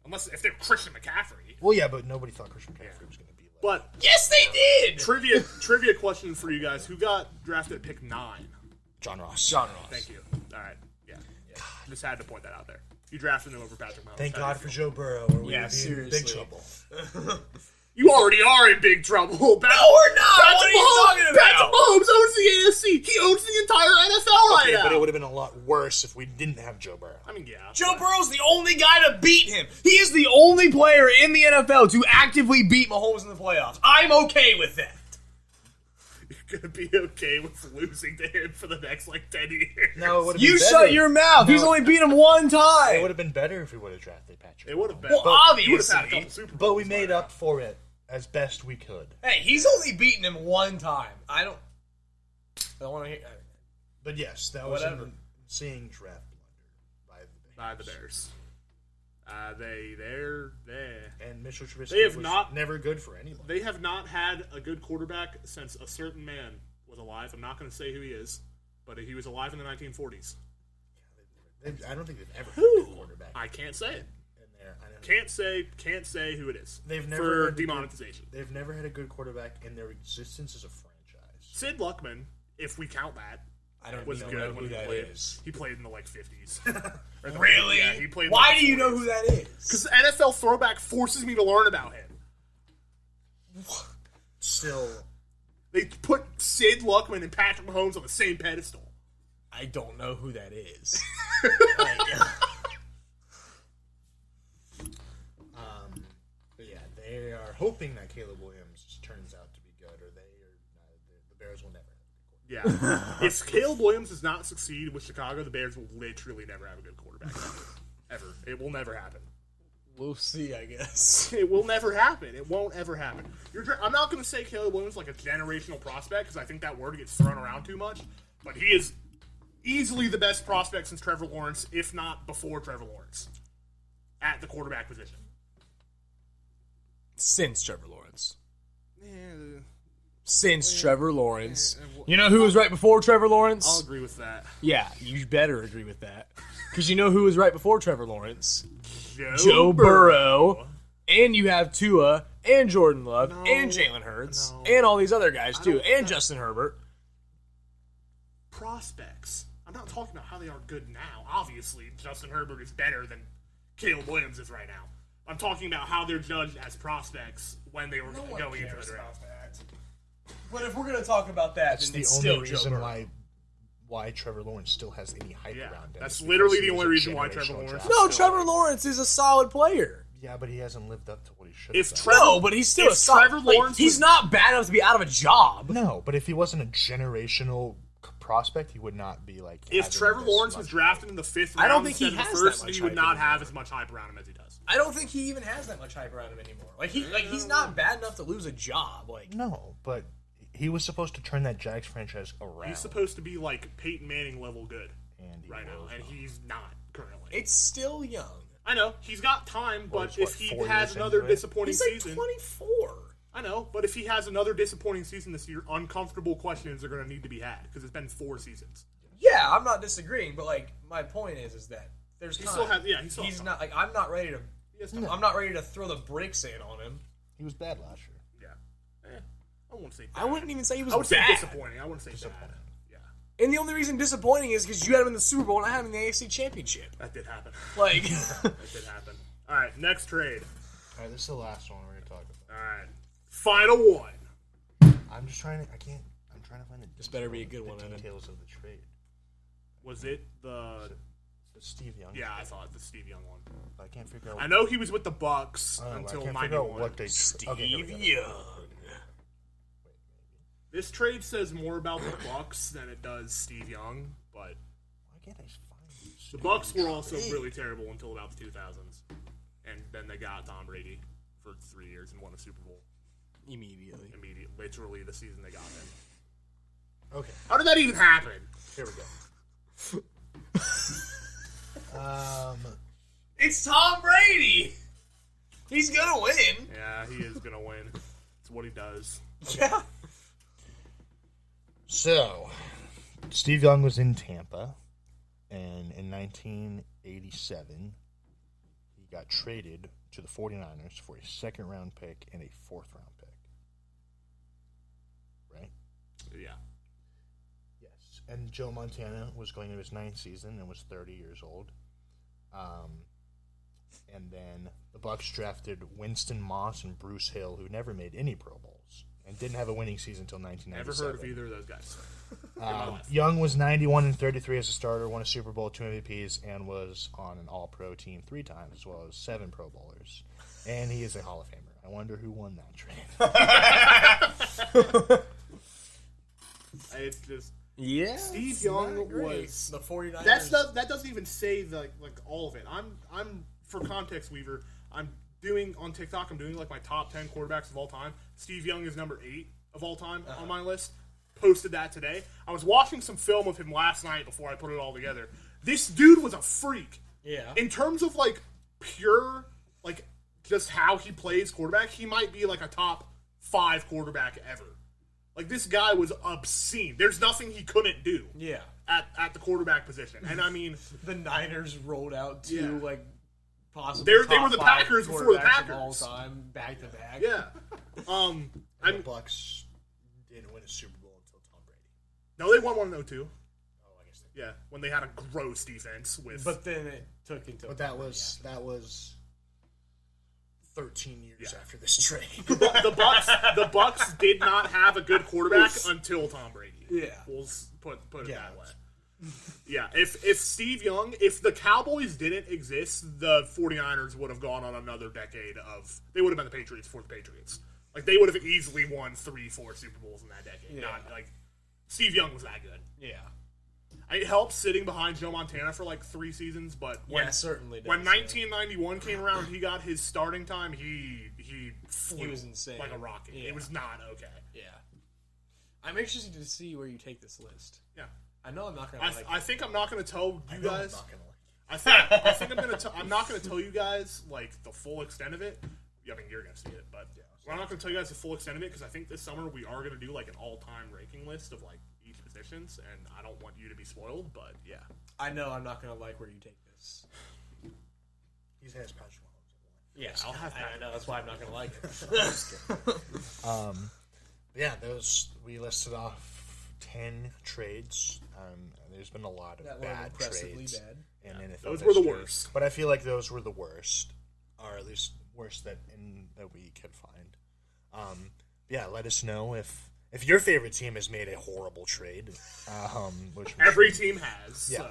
Unless if they're Christian McCaffrey. Well, yeah, but nobody thought Christian McCaffrey was going to be like. But Yes, they did. trivia question for you guys: who got drafted at pick 9? John Ross. John Ross. Thank you. All right, yeah. Just had to point that out there. You drafted him over Patrick Mahomes. Thank How God do for you feel? Joe Burrow, or we'd Yeah, be in big seriously. trouble. You already are in big trouble. No, we're not. What are you talking about? Patrick Mahomes owns the AFC. He owns the entire NFL right Okay, now. but it would have been a lot worse if we didn't have Joe Burrow. I mean, yeah. Joe Burrow's the only guy to beat him. He is the only player in the NFL to actively beat Mahomes in the playoffs. I'm okay with that. You're gonna be okay with losing to him for the next 10 years. No, it would have You been better. shut your mouth. He's only beat him one It time. would have been better if we would have drafted Patrick. It would have been. Well, but you would have obviously. had a couple Super Bowls. But we made up for it as best we could. Hey, he's only beaten him one time. I don't want to hear. But yes, that was Whatever. an insane draft blunder by the Bears. And Mitchell Trubisky They have was not- never good for anybody. They have not had a good quarterback since a certain man was alive. I'm not going to say who he is, but he was alive in the 1940s. I don't think they've ever had a good quarterback I can't say it. in there. I don't Can't say who it is. They've never for had a good- demonetization. They've never had a good quarterback in their existence as a franchise. Sid Luckman, if we count that, I don't was know good who when he that played. is. He played in the 50s. Or the- Really? Yeah, he played. in Why the do you know 40s. who that is? Because NFL Throwback forces me to learn about him. Still, They put Sid Luckman and Patrick Mahomes on the same pedestal. I don't know who that is. but yeah, they are hoping that Caleb Williams turns out to be good, or the Bears will never have a good quarterback. Yeah. If Caleb Williams does not succeed with Chicago, the Bears will literally never have a good quarterback. Ever. It will never happen. We'll see, I guess. It will never happen. It won't ever happen. I'm not going to say Caleb Williams like a generational prospect because I think that word gets thrown around too much. But he is easily the best prospect since Trevor Lawrence, if not before Trevor Lawrence, at the quarterback position. Since Trevor Lawrence. Yeah, Since Trevor Lawrence. yeah, You know who was right before Trevor Lawrence? I'll agree with that. Yeah, you better agree with that. Because you know who was right before Trevor Lawrence? Joe, Joe Burrow. And you have Tua, and Jordan Love, and Jalen Hurts, no. and all these other guys, too, and Justin Herbert. Prospects. I'm not talking about how they are good now. Obviously, Justin Herbert is better than Caleb Williams is right now. I'm talking about how they're judged as prospects when they were going into the draft. But if we're going to talk about that, That's then the it's only still Joe reason Burrow. why Trevor Lawrence still has any hype Yeah, around him. that's is because literally he the was only a reason why Trevor generational Lawrence- draft No, pick. Trevor Lawrence is a solid player. Yeah, but he hasn't lived up to what he should. If have Trevor- No, but he's still If a solid Trevor player. Lawrence He's was- not bad enough to be out of a job. No, but if he wasn't a generational prospect, he would not be like. If having Trevor this Lawrence much was drafted in the 5th I round don't think he instead of has the that first, much he would hype not anymore. have as much hype around him as he does. I don't think he even has that much hype around him anymore. He's not bad enough to lose a job. No, but he was supposed to turn that Jags franchise around. He's supposed to be like Peyton Manning level good and he right now, was and not. he's not currently. It's still young. I know he's got time, Well, but he's, if he 4 has years another into it? disappointing He's like season, 24. I know, but if he has another disappointing season this year, uncomfortable questions are going to need to be had because it's been 4 seasons. Yeah, I'm not disagreeing, but my point is that there's He time. still has, yeah, he still has He's time. not I'm not ready to. He has time. I'm not ready to throw the bricks in on him. He was bad last year. Yeah, I won't say. Bad. I wouldn't even say he was I would say bad. disappointing. I wouldn't say bad. Yeah, And the only reason disappointing is because you had him in the Super Bowl and I had him in the AFC Championship. that did happen. Like, That did happen. All right, next trade. All right, this is the last one we're gonna talk about. All right, final one. I'm just trying to. I can't. I'm trying to find the. This better be a good one, The Evan. details of the trade. Was it the? So Steve Young. Yeah, I thought the Steve Young one. I can't figure out. I know he was with the Bucks I until can't figure out '91. what they. Steve okay, here we go. Young. This trade says more about the Bucks than it does Steve Young, but Why can't I find the Bucks were also really terrible until about the 2000s, and then they got Tom Brady for 3 years and won a Super Bowl Immediately. literally the season they got in. Okay, How did that even happen? here we go. It's Tom Brady. He's gonna win. Yeah, he is gonna win. It's what he does. Yeah. So, Steve Young was in Tampa, and in 1987, he got traded to the 49ers for a second-round pick and a fourth-round pick. Right? Yeah. Yes. And Joe Montana was going into his ninth season and was 30 years old. And then the Bucks drafted Winston Moss and Bruce Hill, who never made any Pro Bowls and didn't have a winning season until 1997. Never heard of either of those guys. Young was 91 and 33 as a starter, won a Super Bowl, 2 MVPs, and was on an All-Pro team 3 times, as well as 7 Pro Bowlers. And he is a Hall of Famer. I wonder who won that trade. It's just Yeah. Steve Young was the 49ers. that doesn't even say like all of it. I'm for context, Weaver. I'm doing on TikTok. I'm doing like my top 10 quarterbacks of all time. Steve Young is number 8 of all time on my list. Posted that today. I was watching some film of him last night before I put it all together. This dude was a freak. Yeah. In terms of like pure like just how he plays quarterback, he might be like a top 5 quarterback ever. Like this guy was obscene. There's nothing he couldn't do. Yeah. At the quarterback position. And I mean, The Niners rolled out 2 Yeah. like possible. They were the top 5 Packers before the quarterbacks of all Packers. time, back to back. yeah. The Bucks didn't win a Super Bowl until Tom Brady. No, they won 1 in 02. Oh, I guess they Yeah, when they had a gross defense with. But then it took until. But that was 13 years after this trade. the Bucks did not have a good quarterback until Tom Brady. Yeah. We'll put it Yeah. that way. Yeah, if Steve Young, if the Cowboys didn't exist, the 49ers would have gone on another decade of. They would have been the Patriots for the Patriots. Like, they would have easily won 3-4 Super Bowls in that decade. Yeah. Not, like, Steve Young was that good. Yeah. It helped sitting behind Joe Montana for, like, 3 seasons, but Yeah, certainly does, when yeah. 1991 came around, he got his starting time, he flew He was insane. like a rocket. Yeah. It was not okay. Yeah. I'm interested to see where you take this list. Yeah. I know I'm not going to like I think I'm not going to tell you guys. I'm not gonna like I think I'm gonna. I'm not gonna tell you guys like the full extent of it. Yeah, I mean you're gonna see it, but I'm not gonna tell you guys the full extent of it because I think this summer we are gonna do like an all-time ranking list of like each positions, and I don't want you to be spoiled. But yeah, I know I'm not going to like where you take this. He has Patrick Mahomes. Yeah, I'll have I know that's why I'm not going to like it. Yeah, we listed off 10 trades. There's been a lot of That were bad impressively trades bad. in NFL those were the history. worst. But I feel like those were the worst, or at least worse that we could find. Yeah, let us know if your favorite team has made a horrible trade. Which Every team has. Yeah.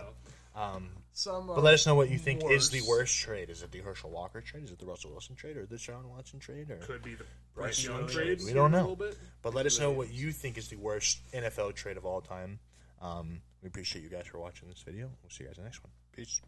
So. But let us know what you think is the worst trade. Is it the Herschel Walker trade? Is it the Russell Wilson trade? Or the Sean Watson trade? Or Could be the Bryce Bryce Young Young trade. We don't A know. little bit. But let us know what you think is the worst NFL trade of all time. We appreciate you guys for watching this video. We'll see you guys in the next one. Peace.